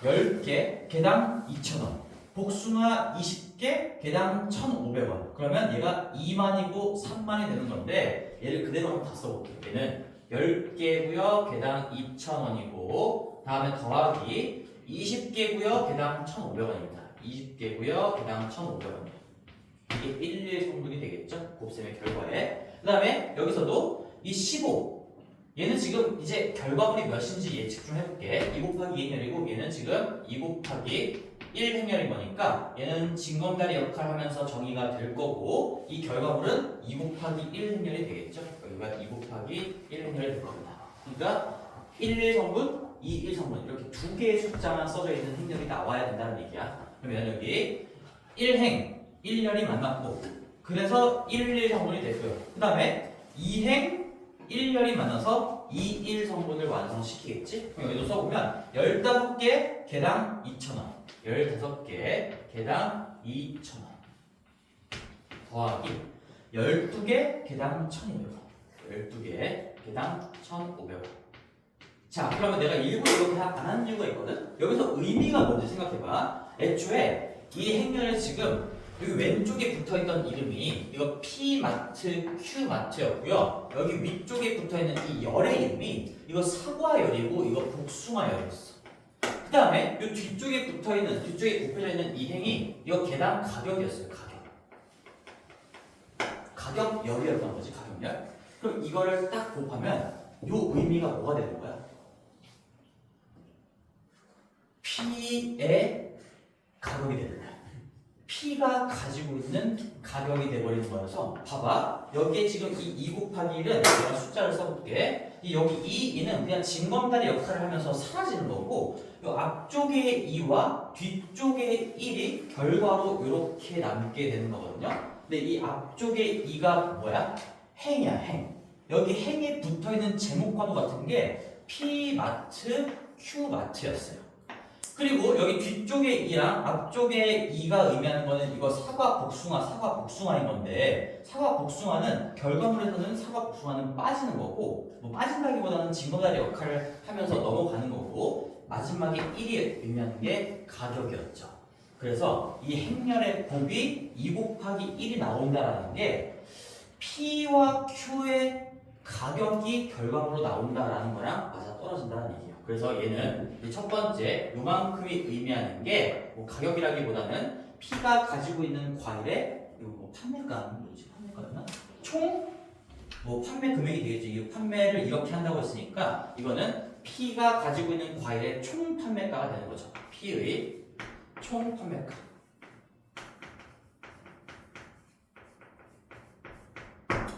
10개 개당 2,000원, 복숭아 20개 개당 1,500원. 그러면 얘가 2만이고 3만이 되는 건데 얘를 그대로 한번 다 써볼게요. 얘는 10개고요 개당 2,000원이고 다음에 더하기 20개고요 개당 1,500원입니다. 20개고요 개당 1,500원. 이게 1, 1성분이 되겠죠? 곱셈의 결과에. 그 다음에 여기서도 이 15 얘는 지금 이제 결과물이 몇인지 예측 좀 해볼게. 2 곱하기 2 행렬이고 얘는 지금 2 곱하기 1 행렬인 거니까 얘는 징검다리 역할을 하면서 정의가 될 거고 이 결과물은 2 곱하기 1 행렬이 되겠죠? 여기가 2 곱하기 1 행렬이 될 겁니다. 그러니까 1, 1성분, 2, 1성분 이렇게 두 개의 숫자만 써져 있는 행렬이 나와야 된다는 얘기야. 그러면 여기 1행 1년이 만났고 그래서 1, 1성분이 됐고요. 그 다음에 2행 1년이 만나서 2, 1성분을 완성시키겠지? 그럼 여기도 써보면 15개 개당 2,000원 15개 개당 2,000원 더하기 12개 개당 1,200원 12개 개당 1,500원 자, 그러면 내가 일부러 이렇게 안 하는 이유가 있거든? 여기서 의미가 뭔지 생각해봐. 애초에 이 행렬에 지금 여기 왼쪽에 붙어있던 이름이 이거 P마트, Q마트였고요. 여기 위쪽에 붙어있는 이 열의 이름이 이거 사과열이고 이거 복숭아열이었어. 그 다음에 이 뒤쪽에 뒤쪽에 곱해져 있는 이 행이 이거 계단 가격이었어요. 가격열이었던 거지, 가격열. 그럼 이거를 딱 곱하면 이 의미가 뭐가 되는 거야? P의 가격이 되는 거야. P가 가지고 있는 가격이 돼버리는 거여서 봐봐. 여기에 지금 이 2 곱하기 1은 내가 숫자를 써볼게. 여기 2는 그냥 징검다리 역할을 하면서 사라지는 거고 이 앞쪽의 2와 뒤쪽의 1이 결과로 이렇게 남게 되는 거거든요. 근데 이 앞쪽의 2가 뭐야? 행이야, 행. 여기 행에 붙어있는 제목과도 같은 게 P마트, Q마트였어요. 그리고 여기 뒤쪽에 2랑 앞쪽에 2가 의미하는 거는 이거 사과, 복숭아인 건데 사과, 복숭아는 결과물에서는 사과, 복숭아는 빠지는 거고 뭐 빠진다기보다는 징검다리 역할을 하면서 넘어가는 거고 마지막에 1이 의미하는 게 가격이었죠. 그래서 이 행렬의 곱이 2 곱하기 1이 나온다라는 게 P와 Q의 가격이 결과물로 나온다라는 거랑 맞아 떨어진다는 얘기예요. 그래서 얘는 첫 번째 요만큼이 의미하는 게 뭐 가격이라기보다는 P가 가지고 있는 과일의 이거 뭐 판매가는 뭐지? 판매가였나? 총 뭐 판매 금액이 되겠죠. 이 판매를 이렇게 한다고 했으니까 이거는 P가 가지고 있는 과일의 총 판매가가 되는 거죠. P의 총 판매가.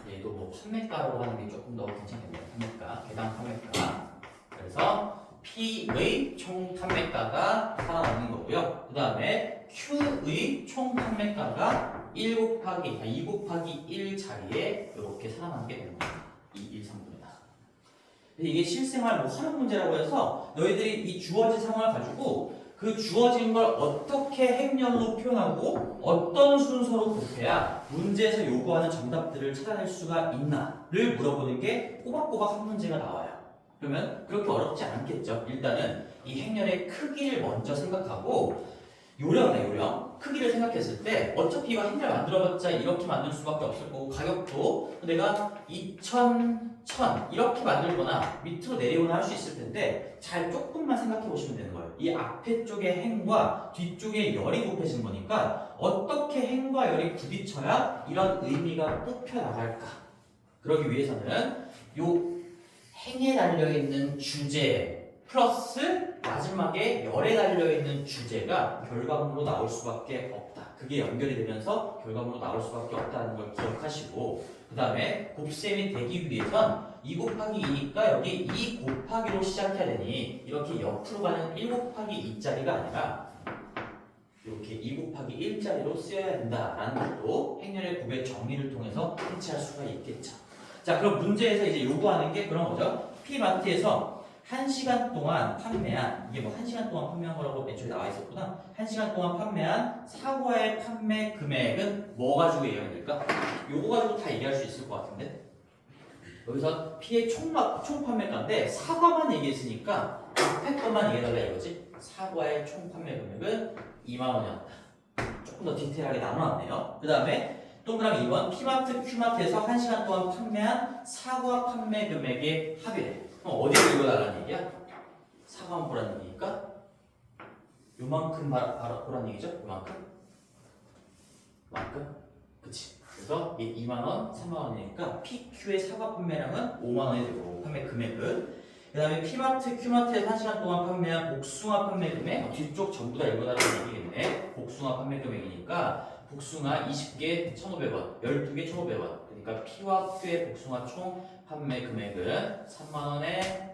얘도 뭐 판매가라고 하는 게 조금 더 괜찮겠네요. 판매가, 개당 판매가. 그래서 P의 총 판매가가 살아남는 거고요. 그 다음에 Q의 총 판매가가 2 곱하기 1 자리에 이렇게 살아남게 되는 겁니다. 2, 1, 3분이다. 이게 실생활 뭐 하는 문제라고 해서 너희들이 이 주어진 상황을 가지고 그 주어진 걸 어떻게 행렬로 표현하고 어떤 순서로 곱해야 문제에서 요구하는 정답들을 찾아낼 수가 있나를 물어보는 게 꼬박꼬박 한 문제가 나와요. 그러면 그렇게 어렵지 않겠죠. 일단은 이 행렬의 크기를 먼저 생각하고 요령 크기를 생각했을 때 어차피 이거 행렬 만들어봤자 이렇게 만들 수밖에 없을 거고 가격도 내가 2,000, 1,000 이렇게 만들거나 밑으로 내리거나 할 수 있을 텐데 잘 조금만 생각해 보시면 되는 거예요. 이 앞에 쪽의 행과 뒤쪽에 열이 곱해진 거니까 어떻게 행과 열이 부딪혀야 이런 의미가 뽑혀 나갈까? 그러기 위해서는 요 행에 달려있는 주제 플러스 마지막에 열에 달려있는 주제가 결과물로 나올 수밖에 없다. 그게 연결이 되면서 결과물로 나올 수밖에 없다는 걸 기억하시고 그 다음에 곱셈이 되기 위해선 2 곱하기 2니까 여기 2 곱하기로 시작해야 되니 이렇게 옆으로 가는 1 곱하기 2짜리가 아니라 이렇게 2 곱하기 1짜리로 쓰여야 된다라는 것도 행렬의 곱의 정의를 통해서 캐치할 수가 있겠죠. 자, 그럼 문제에서 이제 요구하는 게 그런 거죠. P마트에서 1시간 동안 판매한, 이게 뭐 1시간 동안 판매한 거라고 애초에 나와 있었구나. 1시간 동안 판매한 사과의 판매 금액은 뭐 가지고 얘기하면 될까? 요거 가지고 다 얘기할 수 있을 것 같은데? 여기서 P의 총 판매가인데 사과만 얘기했으니까 앞에 것만 얘기해달라 이거지? 사과의 총 판매 금액은 2만 원이었다. 조금 더 디테일하게 나눠놨네요. 그 다음에 동그라미 2번 P마트, Q마트에서 1시간 동안 판매한 사과 판매 금액의 합의래. 그럼 어디를 읽어달라는 얘기야? 사과만 보라는 얘기니까 요만큼 보라는 얘기죠? 요만큼? 그치? 그래서 이 2만원, 3만원이니까 PQ의 사과 판매량은 5만원이 되고 판매 금액은 그 다음에 P마트, Q마트에서 1시간 동안 판매한 복숭아 판매 금액 뒤쪽 전부 다 읽어달라는 얘기겠네. 복숭아 판매 금액이니까 복숭아 20개 1,500원, 12개 1,500원. 그러니까 P와 Q의 복숭아 총 판매 금액은 3만원에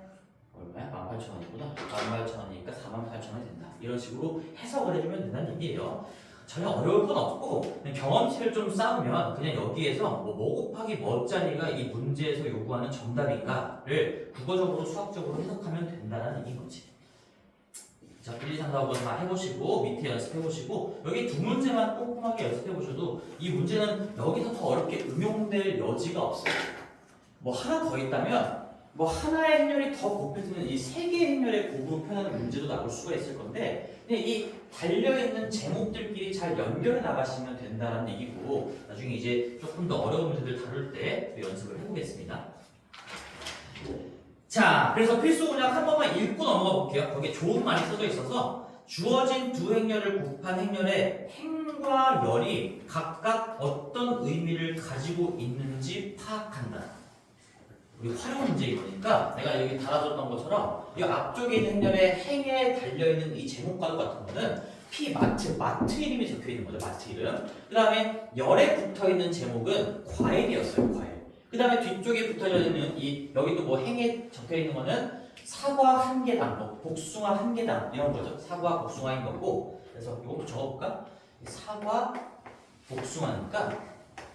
얼마야? 18,000원이구나. 18,000원이니까 48,000원이 된다. 이런 식으로 해석을 해주면 된다는 얘기예요. 전혀 어려울 건 없고 그냥 경험치를 좀 쌓으면 그냥 여기에서 뭐 곱하기 뭐짜리가 이 문제에서 요구하는 정답인가를 국어적으로 수학적으로 해석하면 된다는 얘기인 거지. 자, 1, 2, 3, 4, 5번 다 해보시고 밑에 연습해보시고 여기 두 문제만 꼼꼼하게 연습해보셔도 이 문제는 여기서 더 어렵게 응용될 여지가 없어요. 뭐 하나 더 있다면 뭐 하나의 행렬이 더 곱해지면 이 세 개의 행렬의 곱으로 표현하는 문제도 나올 수가 있을 건데 그냥 이 달려있는 제목들끼리 잘 연결해 나가시면 된다는 얘기고 나중에 이제 조금 더 어려운 문제들 다룰 때 연습을 해보겠습니다. 자, 그래서 필수 문장 한 번만 읽고 넘어가 볼게요. 거기에 좋은 말이 써져 있어서 주어진 두 행렬을 곱한 행렬의 행과 열이 각각 어떤 의미를 가지고 있는지 파악한다. 우리 활용 문제인 거니까 내가 여기 달아줬던 것처럼 이 앞쪽에 있는 행렬의 행에 달려있는 이 제목과도 같은 거는 마트 이름이 적혀 있는 거죠. 마트 이름. 그 다음에 열에 붙어 있는 제목은 과일이었어요. 과일. 그 다음에 뒤쪽에 붙어져 있는 이 여기 또 뭐 행에 적혀 있는 거는 사과 한 개당, 뭐 복숭아 한 개당 이런 거죠. 사과 복숭아인 거고. 그래서 이것도 적어볼까? 사과 복숭아니까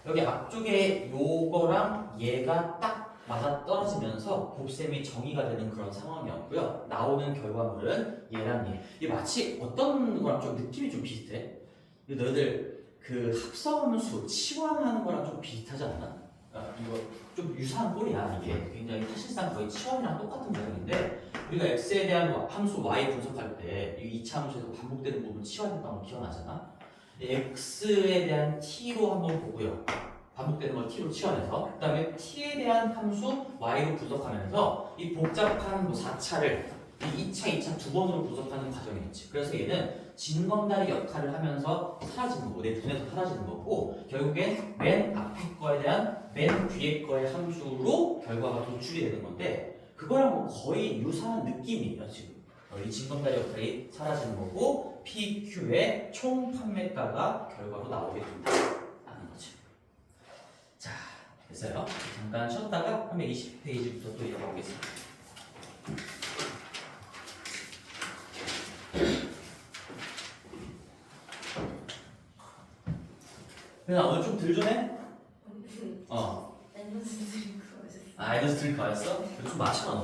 여기 앞쪽에 요거랑 얘가 딱 맞아 떨어지면서 곱셈이 정의가 되는 그런 상황이었고요. 나오는 결과물은 얘랑 얘. 이게 마치 어떤 거랑 좀 느낌이 좀 비슷해. 너희들 그 합성함수 치환하는 거랑 좀 비슷하지 않나? 이거 좀 유사한 꼴이야. 이게 굉장히 사실상 거의 치환이랑 똑같은 내용인데 우리가 x에 대한 함수 y 분석할 때 이 2차 함수에서 반복되는 부분 치환했던 거 기억나잖아? x에 대한 t로 한번 보고요. 반복되는 걸 t로 치환해서 그 다음에 t에 대한 함수 y로 분석하면서 이 복잡한 뭐 4차를 이 2차, 2차 두 번으로 분석하는 과정이 있지. 그래서 얘는 진검다리 역할을 하면서 사라지는 거고 내 눈에서 사라지는 거고 결국엔 맨 앞에 거에 대한 맨 뒤에 거의 함수로 결과가 도출이 되는 건데 그거랑 뭐 거의 유사한 느낌이에요 지금. 이 진검다리 역할이 사라지는 거고 PQ의 총 판매가가 결과로 나오게 된다는 거죠. 자, 됐어요. 잠깐 쉬었다가 320페이지부터 또 이어가 보겠습니다. 그냥 오늘 좀 덜 전에? 에너지 드링크 마셨어요. 아, 에너지 드링크 마셨어? 좀 마셔 너.